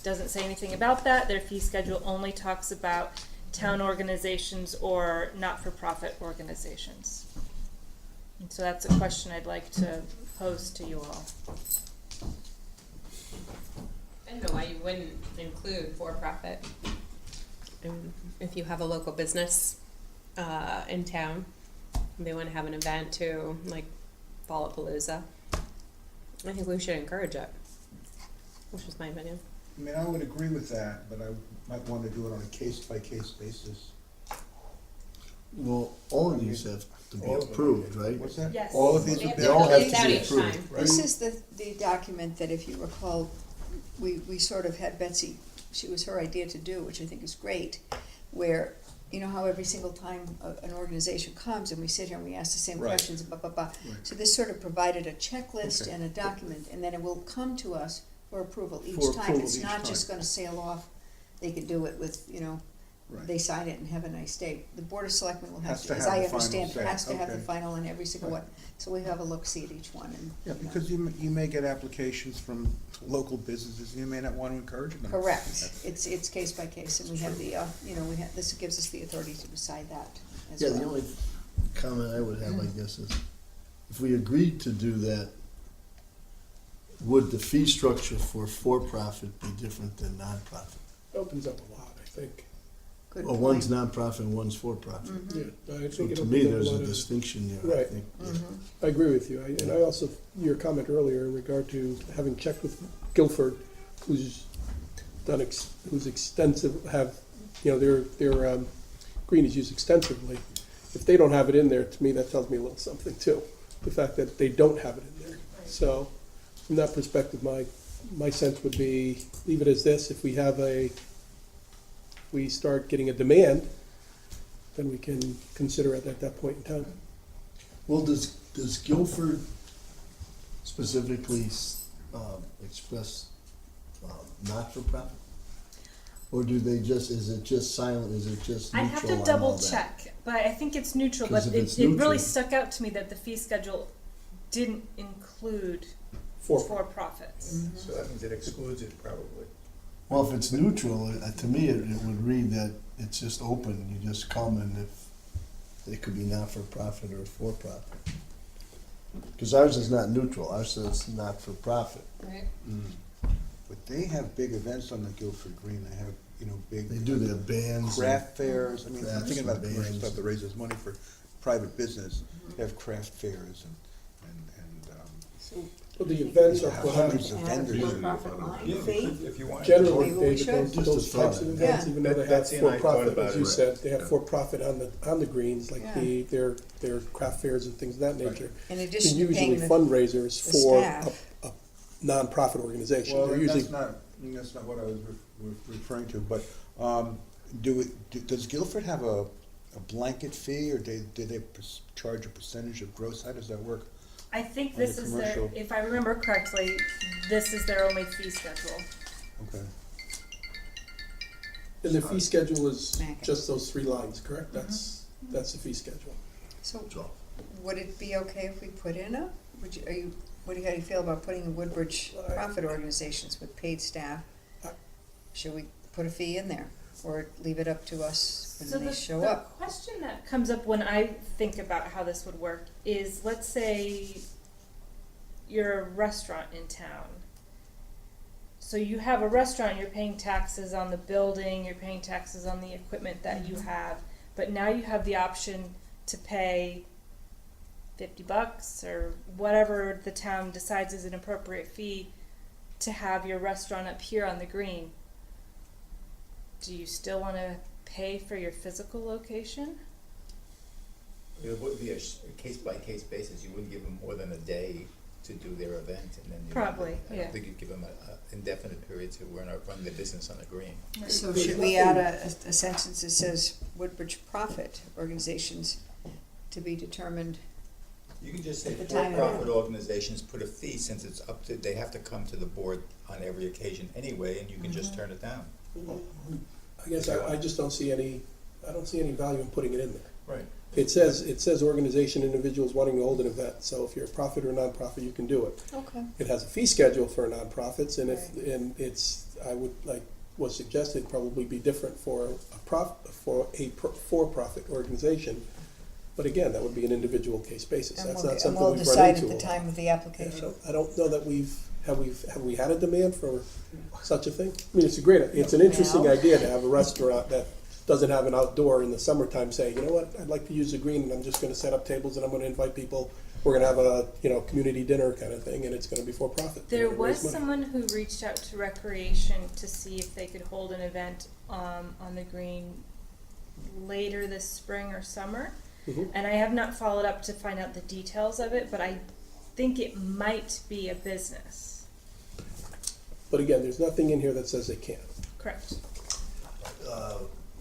doesn't say anything about that. Their fee schedule only talks about town organizations or not-for-profit organizations. And so that's a question I'd like to pose to you all. I don't know why you wouldn't include for-profit. If you have a local business in town, they want to have an event too, like Fallapalooza, I think we should encourage it, which is my opinion. I mean, I would agree with that, but I might want to do it on a case-by-case basis. Well, all of these have to be approved, right? What's that? Yes. All of these They would be. They all have to That be each approved, time. right? This is the document that, if you recall, we sort of had Betsy, she was her idea to do, which I think is great, where, you know how every single time an organization comes and we sit here and we ask the same Right. questions, blah, blah, blah. So this sort of provided a checklist Okay. and a document, and then it will come to us for approval each For time. approval It's each not just time. gonna sail off. They could do it with, you know, Right. they sign it and have a nice day. The Board of Selectmen will have Has to, to as have I the final understand, say. has to have the Okay. final on every single Right. one. So we have a look-see at each one and. Yeah, you know. because you may get applications from local businesses, and you may not want to encourage them. Correct. It's case by case, and we have the, this gives us the authority to decide that as Yeah, well. the only comment I would have, I guess, is if we agreed to do that, would the fee structure for-profit be different than nonprofit? Opens up a lot, I think. Good Well, one's point. nonprofit and one's for-profit. Yeah, I So think it to opens me, up there's lot a of- distinction there, I Right. think. I agree with you, and I also, your comment earlier in regard to having checked with Guilford, who's who's extensive, their green is used extensively. If they don't have it in there, to me, that tells me a little something too, the fact that they don't have it in there. So, from that perspective, my sense would be, leave it as this. If we start getting a demand, then we can consider it at that point in time. Well, does Guilford specifically express not-for-profit? Or do they just, is it just silent, is it just I'd neutral have to on all double that? check, but I think it's neutral, 'Cause but if it's it really neutral- stuck out to me that the fee schedule didn't include For- for-profits. So that means it excludes it probably. Well, if it's neutral, to me, it would read that it's just open, you just come and if, it could be not-for-profit or for-profit. Because ours is not neutral, ours says not-for-profit. Right. But they have big events on the Guilford Green. They have, you know, big. They do their bands. Craft fairs. I mean, I'm crafts thinking about and commercial bands. stuff that raises money for private business. They have craft fairs and Well, the events are have put on, hundreds of Add a vendors. for-profit line Yeah, fee. if you want. generally, Maybe we David, should. those Just a types thought. of events, Yeah. even though they have Betsy and I thought for-profit, about as you it. said, they have for-profit on the greens, like Yeah. their craft fairs and things of that nature. In They're addition to paying usually the fundraisers the for staff. a nonprofit organization. Well, They're usually, that's not what I was referring to, but, does Guilford have a blanket fee, or do they charge a percentage of gross? How does that work? I think On this the is their, commercial. if I remember correctly, this is their only fee schedule. Okay. and the fee schedule is Smack it. just those 3 lines, correct? That's the fee schedule. So, would it be okay if we put in a, how do you feel about putting in Woodbridge profit organizations with paid staff? Should we put a fee in there, or leave it up to us when they show the up? question that comes up when I think about how this would work is, let's say you're a restaurant in town. So you have a restaurant, you're paying taxes on the building, you're paying taxes on the equipment that you have, but now you have the option to pay $50 or whatever the town decides is an appropriate fee to have your restaurant up here on the green. Do you still want to pay for your physical location? It would be a case-by-case basis. You wouldn't give them more than a day to do their event, and then you. Probably, I yeah. don't think you'd give them an indefinite period to run their business on the green. So should we add a sentence that says Woodbridge profit organizations to be determined? You can just say At the time of for-profit it. organizations put a fee, since it's up to, they have to come to the board on every occasion anyway, and you can just turn it down. I guess I just don't see any value in putting it in there. Right. It says organization, individuals wanting to hold an event, so if you're a profit or a nonprofit, you can do it. Okay. It has a fee schedule for nonprofits, and I would, like was suggested, probably be different for a for-profit organization. But again, that would be an individual case basis. That's not something we'll we've run decide into at a the lot. time of the application. I don't know that have we had a demand for such a thing? I mean, it's an interesting No. idea to have a restaurant that doesn't have an outdoor in the summertime saying, you know what, I'd like to use the green and I'm just gonna set up tables and I'm gonna invite people. We're gonna have a, community dinner kind of thing, and it's gonna be for profit. There We're gonna raise was money. someone who reached out to Recreation to see if they could hold an event on the green later this spring or summer. Mhm. And I have not followed up to find out the details of it, but I think it might be a business. But again, there's nothing in here that says they can't. Correct.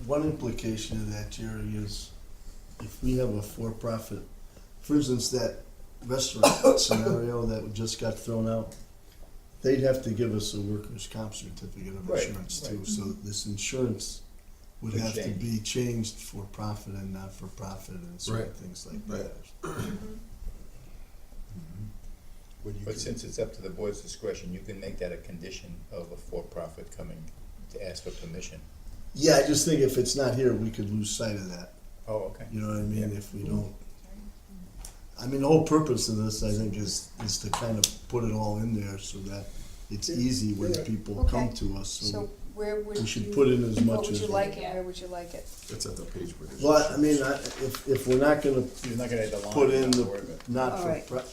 One implication of that, Jerry, is if we have a for-profit, for instance, that restaurant scenario that just got thrown out, they'd have to give us a workers' comp certificate of Right, insurance too. right. So this insurance would Would have to change. be changed for profit and not for profit and certain Right. things like Right. that. But since it's up to the board's discretion, you can make that a condition of a for-profit coming to ask for permission. Yeah, I just think if it's not here, we could lose sight of that. Oh, okay. You know what I mean? Yeah. If we don't. I mean, the whole purpose of this, I think, is to kind of put it all in there so that it's easy when Yeah. people Okay. come to us. So where would we should you- put in as much What would as you we like can. it, where would you like it? It's at the page where there's. Well, I mean, if we're not gonna You're not gonna add the line. put in don't the worry about it. not All for, right.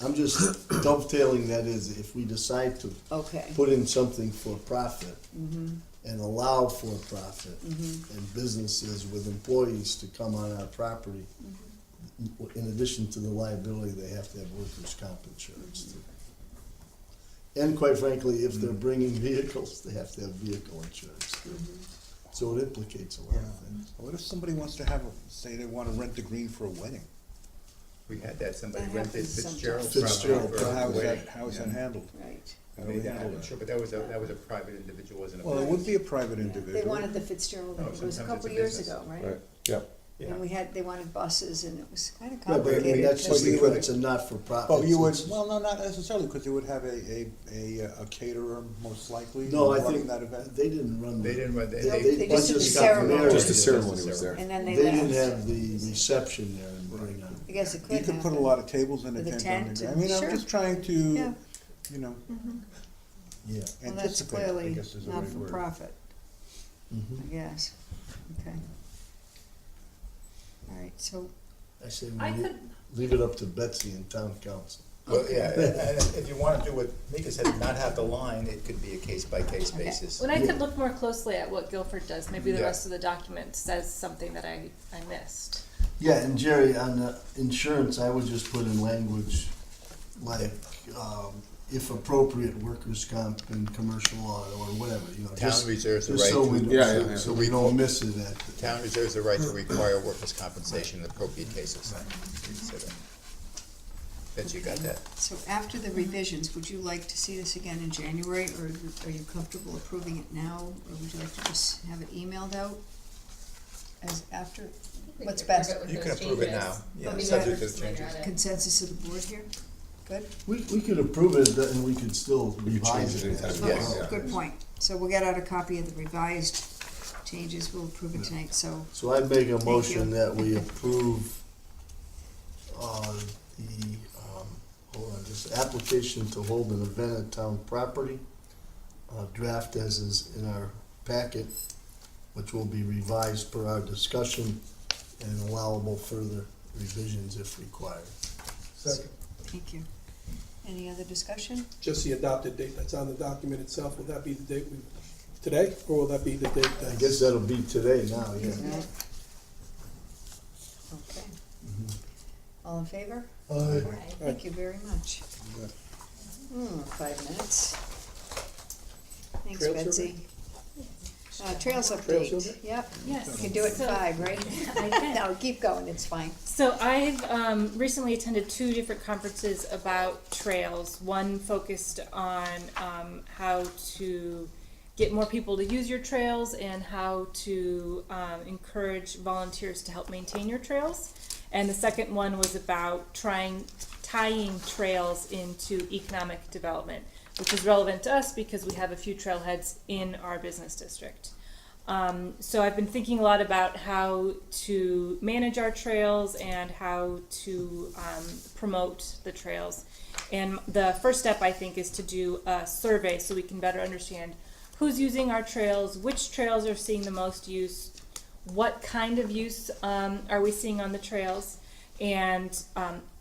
I'm just dovetailing that is, if we decide to Okay. put in something for profit Mm-hmm. and allow for profit and businesses with employees to come on our property, in addition to the liability, they have to have workers' comp insurance too. And quite frankly, if they're bringing vehicles, they have to have vehicle insurance too. So it implicates a lot of things. What if somebody wants to say they want to rent the green for a wedding? We had that, somebody That rented happens Fitzgerald Fitzgerald property for How a is wedding. how is that handled? Right. I mean, I'm not sure, but that was a private individual, wasn't a. Well, it would be a private They individual. wanted the Fitzgerald, I Oh, think it was a sometimes couple it's a years business. ago, right? Right, yep. Yeah. And they wanted buses, and it was kind of Yeah, but I mean, complicated. that's just But you because would- it's a not-for-profit. But you would, It's- well, no, not necessarily, because you would have a caterer most likely No, I running think that event. they didn't run. They didn't run, They they. just did the just got ceremony. married. Just the ceremony was there. And then They they didn't left. have the reception there and bring on. I guess it could You happen. could put a lot of tables in a With a tent tent underground. I and- mean, I'm sure. just trying to, Yeah. you know, Yeah. Well, that's anticipate, I clearly guess is the not right for word. profit, Mhm. I guess. Okay. All right, so, I say I we could, leave it up to Betsy and town council. Well, yeah, and if you wanna do what Mika said, not have the line, it could be a case-by-case Okay. basis. when I could look more closely at what Guilford does, maybe the Yeah. rest of the document says something that I missed. Yeah, and Jerry, on the insurance, I would just put in language like, if appropriate, workers' comp and commercial law or whatever, you know. Town just- reserves the just right so to- we- Yeah, yeah, yeah. So we don't miss it at. The town reserves the right to require workers' compensation in appropriate cases. So that- Bet you got that. so after the revisions, would you like to see this again in January, or are you comfortable approving it now? Or would you like to just have it emailed out as after, what's best? You can approve it now, yeah, we subject got to the changes. Consensus of the board here? Good? We could approve it and we could still revise change it it. anytime. Yes. Okay, good point. So we'll get out a copy of the revised changes, we'll approve it tonight, so, So I'd make a you. motion that we approve, the, hold on, just application to hold an event at town property. Draft as is in our packet, which will be revised per our discussion and allowable further revisions if required. Second. thank you. Any other discussion? Just the adopted date that's on the document itself, will that be the date today, or will that be the date I that? guess that'll be today now, yeah. Okay. All in favor? Aye. Thank you very much. 5 minutes. Thanks, Trail Betsy. Trails Trail update, survey? yep. Yes. You can do it in So- 5, right? I can. No, keep going, it's fine. So I've recently attended 2 different conferences about trails. One focused on how to get more people to use your trails and how to encourage volunteers to help maintain your trails. And the second one was about tying trails into economic development, which is relevant to us because we have a few trailheads in our business district. So I've been thinking a lot about how to manage our trails and how to promote the trails. And the first step, I think, is to do a survey so we can better understand who's using our trails, which trails are seeing the most use, what kind of use are we seeing on the trails. And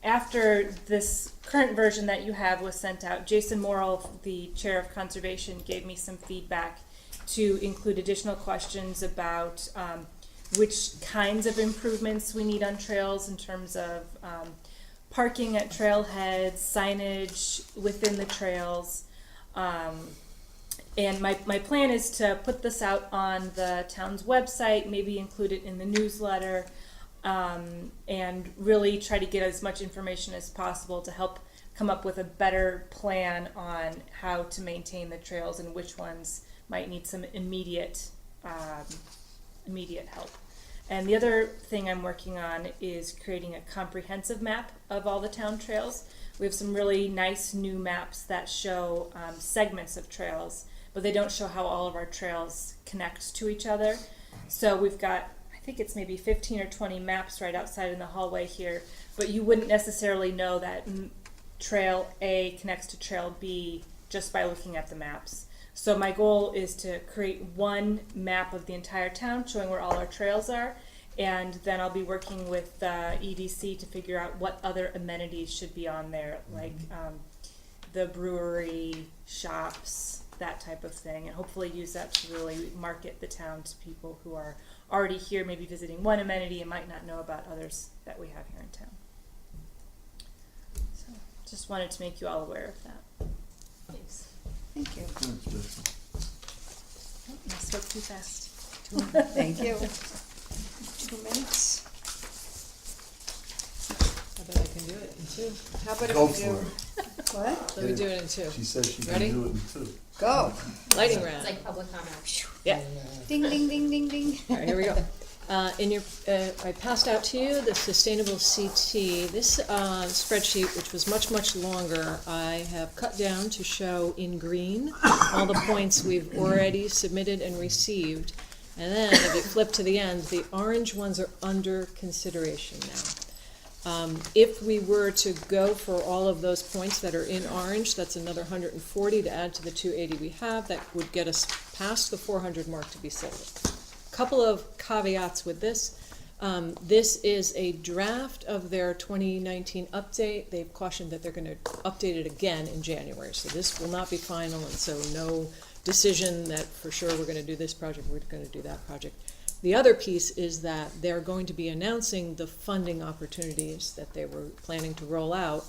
after this current version that you have was sent out, Jason Morrill, the chair of conservation, gave me some feedback to include additional questions about which kinds of improvements we need on trails in terms of parking at trailheads, signage within the trails. And my plan is to put this out on the town's website, maybe include it in the newsletter, and really try to get as much information as possible to help come up with a better plan on how to maintain the trails and which ones might need some immediate help. And the other thing I'm working on is creating a comprehensive map of all the town trails. We have some really nice new maps that show segments of trails, but they don't show how all of our trails connect to each other. So we've got, I think it's maybe 15 or 20 maps right outside in the hallway here, but you wouldn't necessarily know that Trail A connects to Trail B just by looking at the maps. So my goal is to create one map of the entire town showing where all our trails are, and then I'll be working with EDC to figure out what other amenities should be on there, like the brewery, shops, that type of thing, and hopefully use that to really market the town to people who are already here, maybe visiting one amenity and might not know about others that we have here in town. So just wanted to make you all aware of that. Thanks. Thank you. I spoke too fast. Thank you. 2 minutes. How about I can do it in two. How about Go if we for do, it. what? Let me do it in two. She says she can Ready? do it in two. Go. Lighting round. It's like public comment. Yeah. Ding, ding, ding, ding, ding. All right, here we go. In your, I passed out to you the Sustainable CT. This spreadsheet, which was much, much longer, I have cut down to show in green all the points we've already submitted and received. And then if you flip to the end, the orange ones are under consideration now. If we were to go for all of those points that are in orange, that's another 140 to add to the 280 we have. That would get us past the 400 mark to be silver. Couple of caveats with this. This is a draft of their 2019 update. They've cautioned that they're going to update it again in January. So this will not be final, and so no decision that for sure we're going to do this project, we're going to do that project. The other piece is that they're going to be announcing the funding opportunities that they were planning to roll out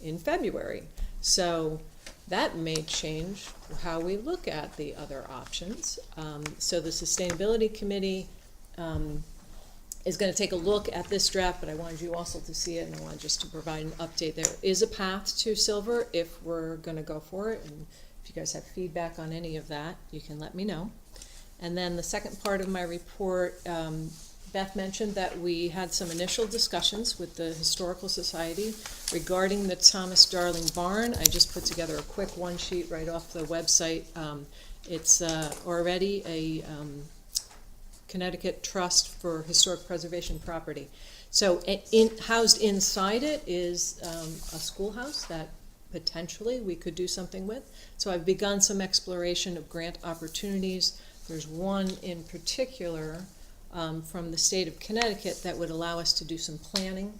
in February. So that may change how we look at the other options. So the Sustainability Committee is going to take a look at this draft, but I wanted you also to see it, and I wanted just to provide an update. There is a path to silver if we're going to go for it, and if you guys have feedback on any of that, you can let me know. And then the second part of my report, Beth mentioned that we had some initial discussions with the Historical Society regarding the Thomas Darling Barn. I just put together a quick one sheet right off the website. It's already a Connecticut Trust for Historic Preservation Property. So housed inside it is a schoolhouse that potentially we could do something with. So I've begun some exploration of grant opportunities. There's one in particular from the state of Connecticut that would allow us to do some planning.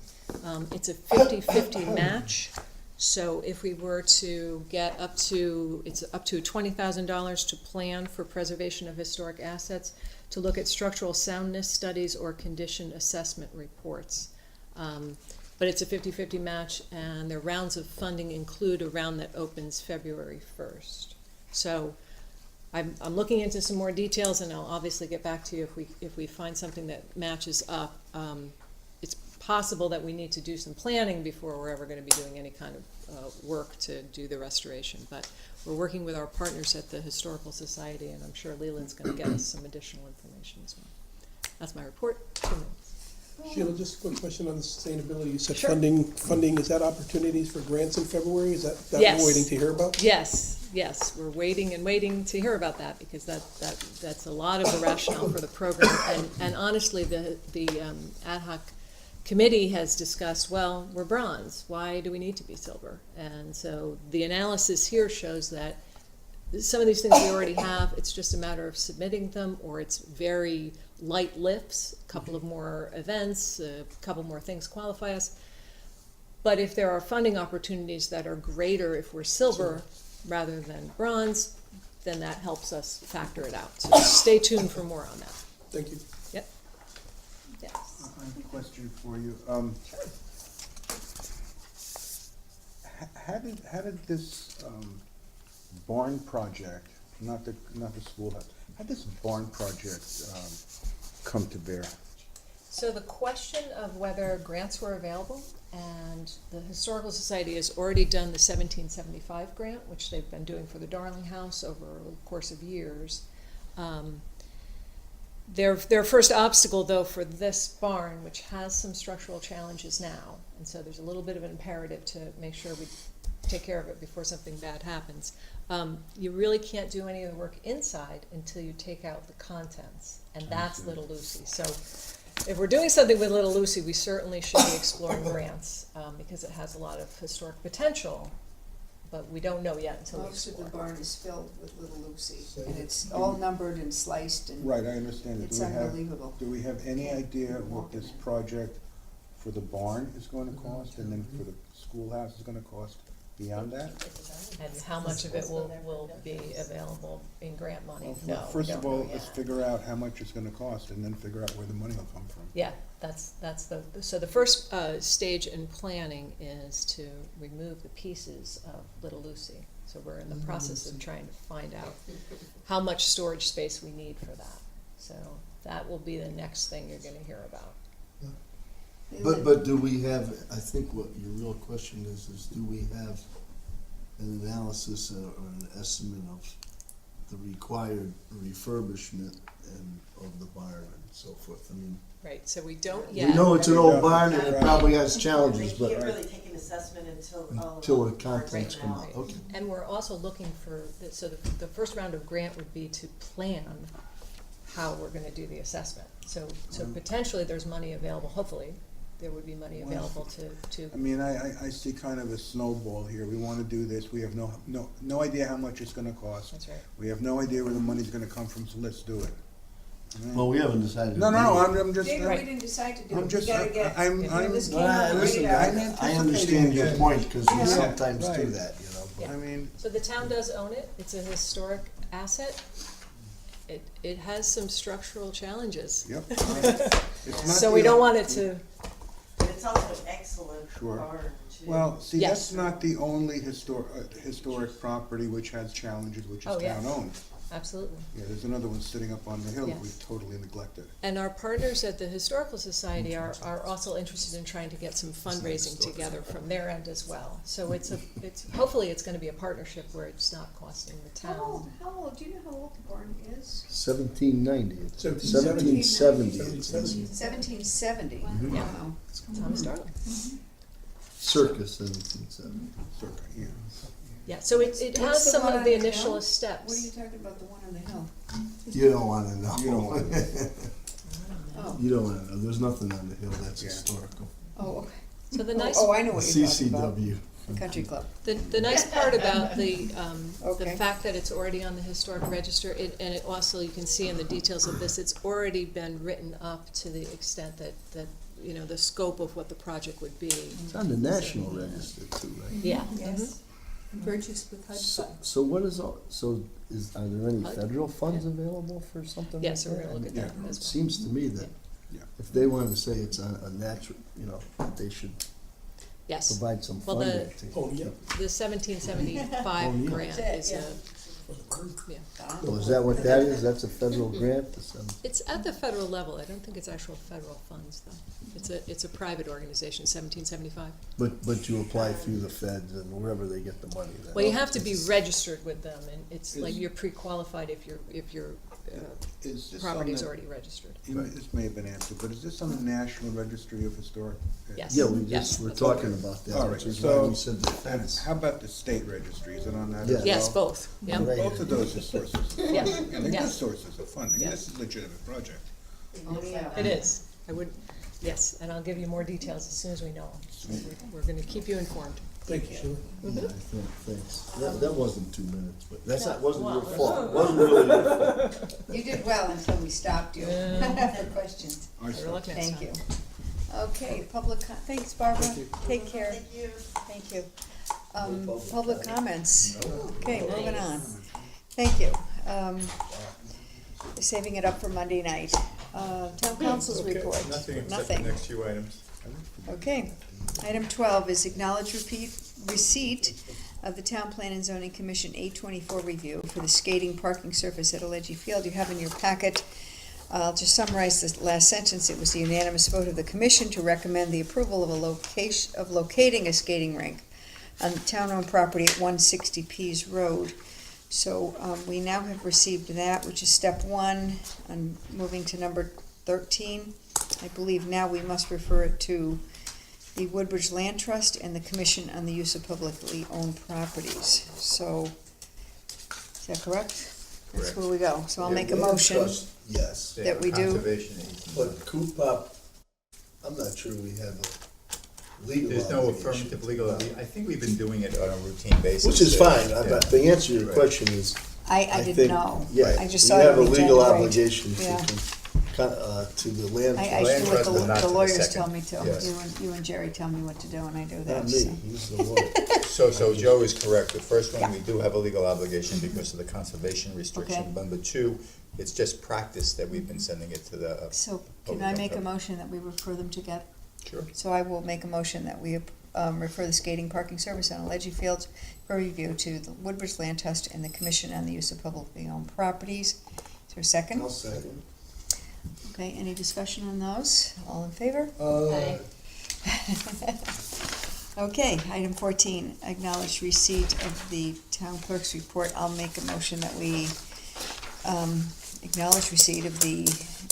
It's a 50-50 match. So if we were to get up to $20,000 to plan for preservation of historic assets, to look at structural soundness studies or condition assessment reports. But it's a 50-50 match, and the rounds of funding include a round that opens February 1st. So I'm looking into some more details, and I'll obviously get back to you if we find something that matches up. It's possible that we need to do some planning before we're ever going to be doing any kind of work to do the restoration. But we're working with our partners at the Historical Society, and I'm sure Leland's going to get us some additional information as well. That's my report. 2 minutes. Sheila, just a quick question on the sustainability. You said Sure. funding, is that opportunities for grants in February? Is that what Yes. we're waiting to hear about? Yes, we're waiting and waiting to hear about that, because that's a lot of the rationale for the program. And honestly, the ad hoc committee has discussed, well, we're bronze, why do we need to be silver? And so the analysis here shows that some of these things we already have, it's just a matter of submitting them, or it's very light lifts, a couple of more events, a couple more things qualify us. But if there are funding opportunities that are greater if we're silver rather than bronze, then that helps us factor it out. So stay tuned for more on that. Thank you. Yep. Yes. I have a question for you. How did this barn project, not the schoolhouse, how did this barn project come to bear? So the question of whether grants were available, and the Historical Society has already done the 1775 grant, which they've been doing for the Darling House over a course of years. Their first obstacle, though, for this barn, which has some structural challenges now, and so there's a little bit of an imperative to make sure we take care of it before something bad happens. You really can't do any of the work inside until you take out the contents, and that's Little Lucy. So if we're doing something with Little Lucy, we certainly should be exploring grants, because it has a lot of historic potential, but we don't know yet until we Most of explore. the barn is filled with Little Lucy, and it's all numbered and sliced, and Right, I understand it. it's unbelievable. Do we have any idea what this project for the barn is going to cost, and then for the schoolhouse is going to cost beyond that? And how much of it will be available in grant money? Well, No, we first don't of all, know let's yet. figure out how much it's going to cost, and then figure out where the money will come from. Yeah, so the first stage in planning is to remove the pieces of Little Lucy. So we're in the process of trying to find out how much storage space we need for that. So that will be the next thing you're gonna hear about. But do we have, I think what your real question is do we have an analysis or an estimate of the required refurbishment and of the barn and so forth? I mean, Right, so we don't we yet. know it's an old barn and it probably has challenges, They but can't really take an assessment until all until of the the parts contents are come out. out, okay. And we're also looking for, so the first round of grant would be to plan how we're gonna do the assessment. So potentially there's money available, hopefully, there would be money available to, I mean, I see kind of a snowball here. We wanna do this, we have no idea how much it's gonna cost. that's right. We have no idea where the money's gonna come from, so let's do it. Well, we haven't decided. No, I'm just. David, we didn't decide to do it. I'm We just, gotta get, I'm, you know, this came Well, on the listen, radar. I understand your point, because we Yeah. sometimes do Right. that, you know. but- I mean, So the town does own it, it's a historic asset. It has some structural challenges. yep. It's not So we the- don't want it to, But it's also an excellent Sure. barn, too. Well, see, Yes. that's not the only historic property which has challenges, which is Oh, yes. town-owned. absolutely. Yeah, there's another one sitting up on the hill that we Yes. totally neglected. And our partners at the Historical Society are also interested in trying to get some fundraising together from their end as well. So hopefully it's gonna be a partnership where it's not costing the town. How old, do you know how old the barn is? 1790, 1770. 1770, 1770. Yeah. Wow. It's on historical. circa 1770. Circa, yeah. Yeah, so it What's has the some one of on the the initial hill? steps. What are you talking about, the one on the hill? You don't wanna know. You don't wanna know. Oh, You don't wanna know, there's nothing on the hill that's Yeah. historical. oh, okay. So the nice, Oh, I know what you're talking about. CCW. The country club. the nice part about the Okay. fact that it's already on the historic register, and it also, you can see in the details of this, it's already been written up to the extent that, you know, the scope of what the project would be. It's on the national register too, right? Yeah. Yes. Purchased with HUD So, funds. so what is, are there any HUD? federal funds available for something like that? Yes, so we're gonna look at that Yeah. as It well. seems to me that Yeah. if they wanted to say it's a natural, you know, they should Yes, provide some Well, funding Oh, yeah. the 1775 Oh, yeah. grant is Yeah. yeah. So is that what that is? That's a federal grant? It's at the federal level, I don't think it's actual federal funds, though. It's a private organization, 1775. But you apply through the feds and wherever they get the money then? Well, you have to be registered with them, and it's like you're pre-qualified if your Is this property is on the- already registered. This may have been answered, but is this on the National Registry of Historic? Yes. Yeah, we Yes, just were that's what talking about that, All which right, is why so- we said the feds. How about the state registry? Is it on that as Yeah. well? Yes, both, yeah. Right. Both of those are sources of Yeah. funding, and they're Yeah. good sources of funding. Yeah. This is a legitimate project. Oh, yeah. It is. I would, yes, and I'll give you more details as soon as we know them. We're gonna keep you informed. Thank you, Sheila. Yeah, I think, thanks. That wasn't 2 minutes, but wasn't your fault. Wasn't really your fault. You did well until we stopped you for questions. Our Better luck next Thank time. you. Okay, thanks, Barbara. Take care. Thank you. Thank you. Public comments. Okay, moving on. Thank you. Saving it up for Monday night. Town council's report. Nothing except the Nothing. next few items. Okay. Item 12 is acknowledge receipt of the Town Plan and Zoning Commission 824 review for the skating parking surface at Aleggi Field. You have in your packet, I'll just summarize the last sentence. It was the unanimous vote of the commission to recommend the approval of locating a skating rink on the town-owned property at 160 Pease Road. So we now have received that, which is step 1. I'm moving to number 13. I believe now we must refer it to the Woodbridge Land Trust and the Commission on the Use of Publicly Owned Properties. So, is that correct? That's Correct. where we go. So I'll Yeah, make a land motion. trust, yes, That we do. Conservation agency. but Coop, I'm not sure we have a legal There's no obligation. affirmative legal, I think we've been doing it on a routine basis. Which is fine, Yeah. but the answer to your Right. question is, I I didn't think, know. yeah, I just we saw it have a on the legal agenda, right. obligation Yeah. to the land I trust. should do what trust, but not to the the lawyers second. tell me to. Yes. You and Jerry tell me what to do, and I do Not that, me, so. he's the lawyer. So Joe is correct, the first one, Yeah. we do have a legal obligation because of the conservation restriction. Okay. Number 2, it's just practice that we've been sending it to the. So, can public I make a health. motion that we refer them together? Sure. So I will make a motion that we refer the skating parking service on Aleggi Fields for review to the Woodbridge Land Trust and the Commission on the Use of Publicly Owned Properties. Is there a second? I'll second. Okay, any discussion on those? All in favor? Okay, item 14, acknowledge receipt of the town clerk's report. I'll make a motion that we acknowledge receipt of the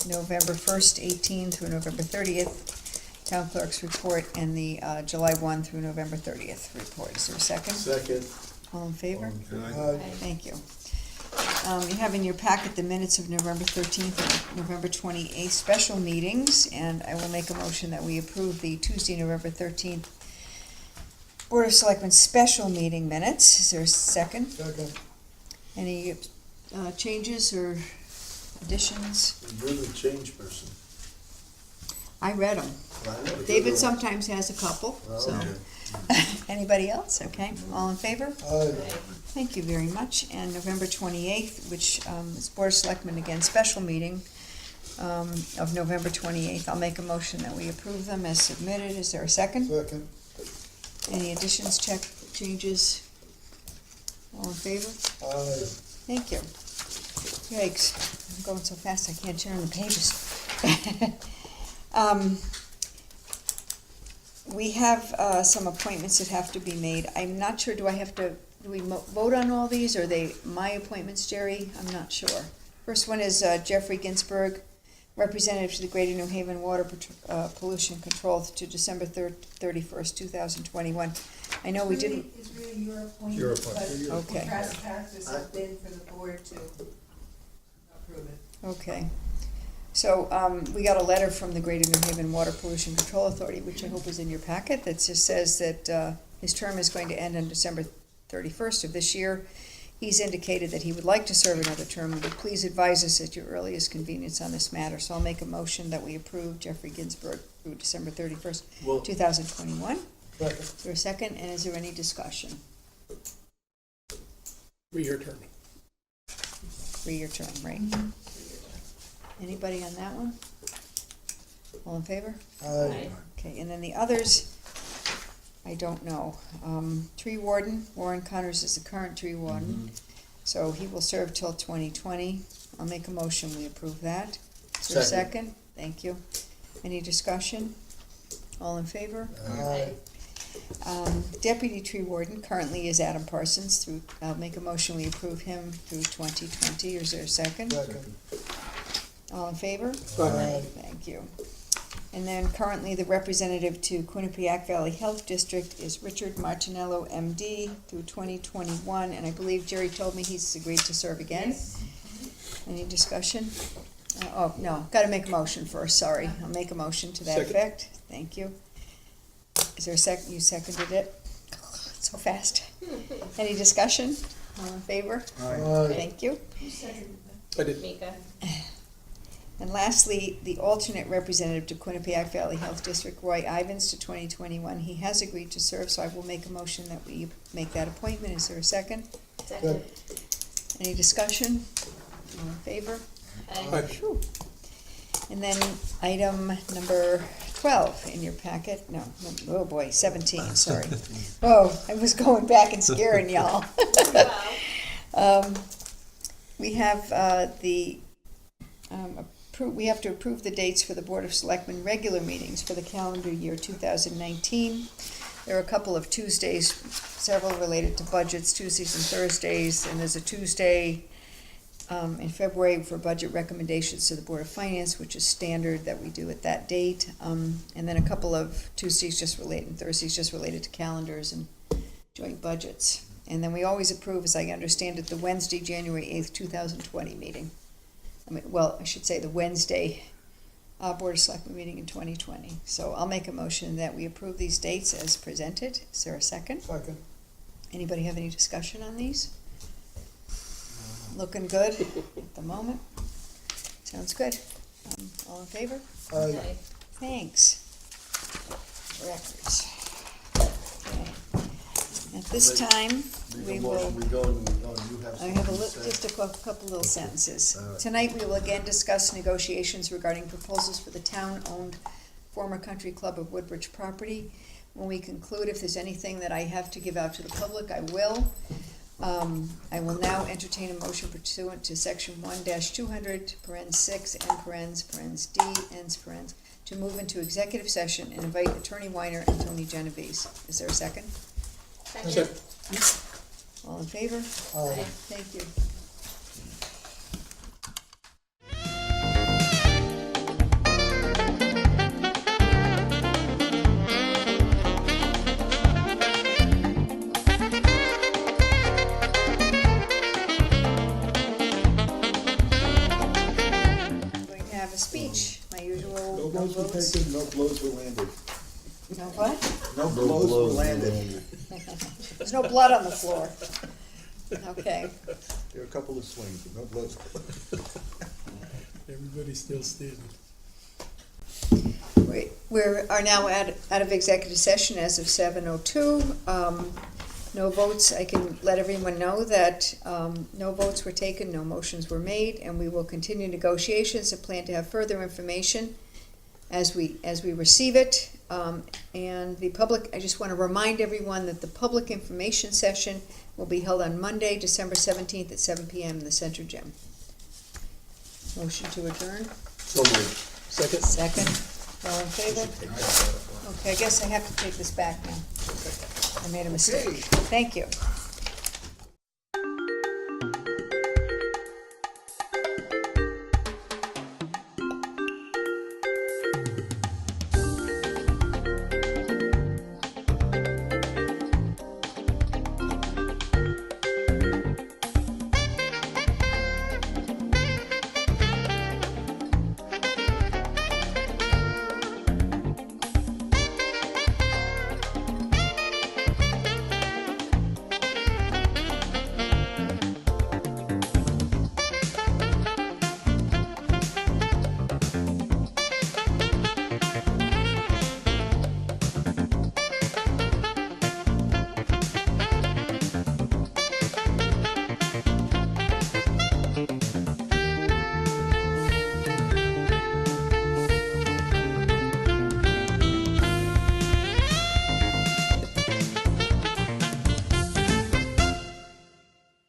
November 1st, 18 through November 30th town clerk's report and the July 1 through November 30th report. Is there a second? Second. All in favor? Aye. Thank you. You have in your packet the minutes of November 13th and November 28th special meetings, and I will make a motion that we approve the Tuesday, November 13th Board of Selectmen special meeting minutes. Is there a second? Second. Any changes or additions? You're the change person. I read them. David sometimes has a couple, so. Anybody else? Okay, all in favor? Aye. Thank you very much. And November 28th, which is Board of Selectmen, again, special meeting of November 28th. I'll make a motion that we approve them as submitted. Is there a second? Second. Any additions, changes? All in favor? Aye. Thank you. Yikes, I'm going so fast I can't turn the pages. We have some appointments that have to be made. I'm not sure, do we vote on all these, or are they my appointments, Jerry? I'm not sure. First one is Jeffrey Ginsburg, representative to the Greater New Haven Water Pollution Control to December 31st, 2021. I know we didn't. It's really your appointment. Your appointment. But Okay. past practice has been for the board to approve it. Okay. So, we got a letter from the Greater New Haven Water Pollution Control Authority, which I hope is in your packet, that just says that his term is going to end on December 31st of this year. He's indicated that he would like to serve another term, but please advise us at your earliest convenience on this matter. So I'll make a motion that we approve Jeffrey Ginsburg through December 31st, Well- 2021. Second. Is there a second, and is there any discussion? 3-year term. 3-year term, right? Anybody on that one? All in favor? Aye. Okay, and then the others, I don't know. Tree warden, Warren Connors is the current tree warden, so he will serve till 2020. I'll make a motion, we approve that. Is there a Second. second? Thank you. Any discussion? All in favor? Aye. Deputy tree warden currently is Adam Parsons. I'll make a motion, we approve him through 2020. Is there a second? Second. All in favor? Aye. Thank you. And then currently, the representative to Quinnipiac Valley Health District is Richard Martinello, MD, through 2021, and I believe Jerry told me he's agreed to serve again. Any discussion? No, gotta make a motion first, sorry. I'll make a motion to that Second. effect. Thank you. Is there a second? You seconded it? So fast. Any discussion? All in favor? Aye. Thank you. I did. Mika. And lastly, the alternate representative to Quinnipiac Valley Health District, Roy Ivans, to 2021. He has agreed to serve, so I will make a motion that we make that appointment. Is there a second? Second. Any discussion? All in favor? Aye. Phew. And then item number 12 in your packet, oh boy, 17, sorry. Oh, I was going back and scaring y'all. We have we have to approve the dates for the Board of Selectmen regular meetings for the calendar year 2019. There are a couple of Tuesdays, several related to budgets, Tuesdays and Thursdays, and there's a Tuesday in February for budget recommendations to the Board of Finance, which is standard that we do at that date. And then a couple of Tuesdays just related, and Thursdays just related to calendars and joint budgets. And then we always approve, as I understand it, the Wednesday, January 8th, 2020 meeting. I should say the Wednesday Board of Selectmen meeting in 2020. So I'll make a motion that we approve these dates as presented. Is there a second? Second. Anybody have any discussion on these? Looking good at the moment. Sounds good. All in favor? Aye. Thanks. Records. Okay. At this time, we will. I have just a couple little sentences. All right. Tonight, we will again discuss negotiations regarding proposals for the town-owned former country club of Woodbridge property. When we conclude, if there's anything that I have to give out to the public, I will. I will now entertain a motion pursuant to section 1-200, parens 6, and parens D, ends parens, to move into executive session and invite Attorney Weiner and Tony Genovese. Is there a second? Second. All in favor? Aye. Thank you. I'm going to have a speech, my usual No no blows were votes. taken, no blows were landed. No what? No blows were landed. There's no blood on the floor. Okay. There were a couple of swings, but no blows. Everybody's still standing. We are now out of executive session as of 7:02. No votes. I can let everyone know that no votes were taken, no motions were made, and we will continue negotiations and plan to have further information as we receive it. And the public, I just want to remind everyone that the public information session will be held on Monday, December 17th at 7 p.m. in the Center Gym. Motion to adjourn? So moved. Second? Second. All in favor? Okay, I guess I have to take this back now. I made a mistake. Thank you.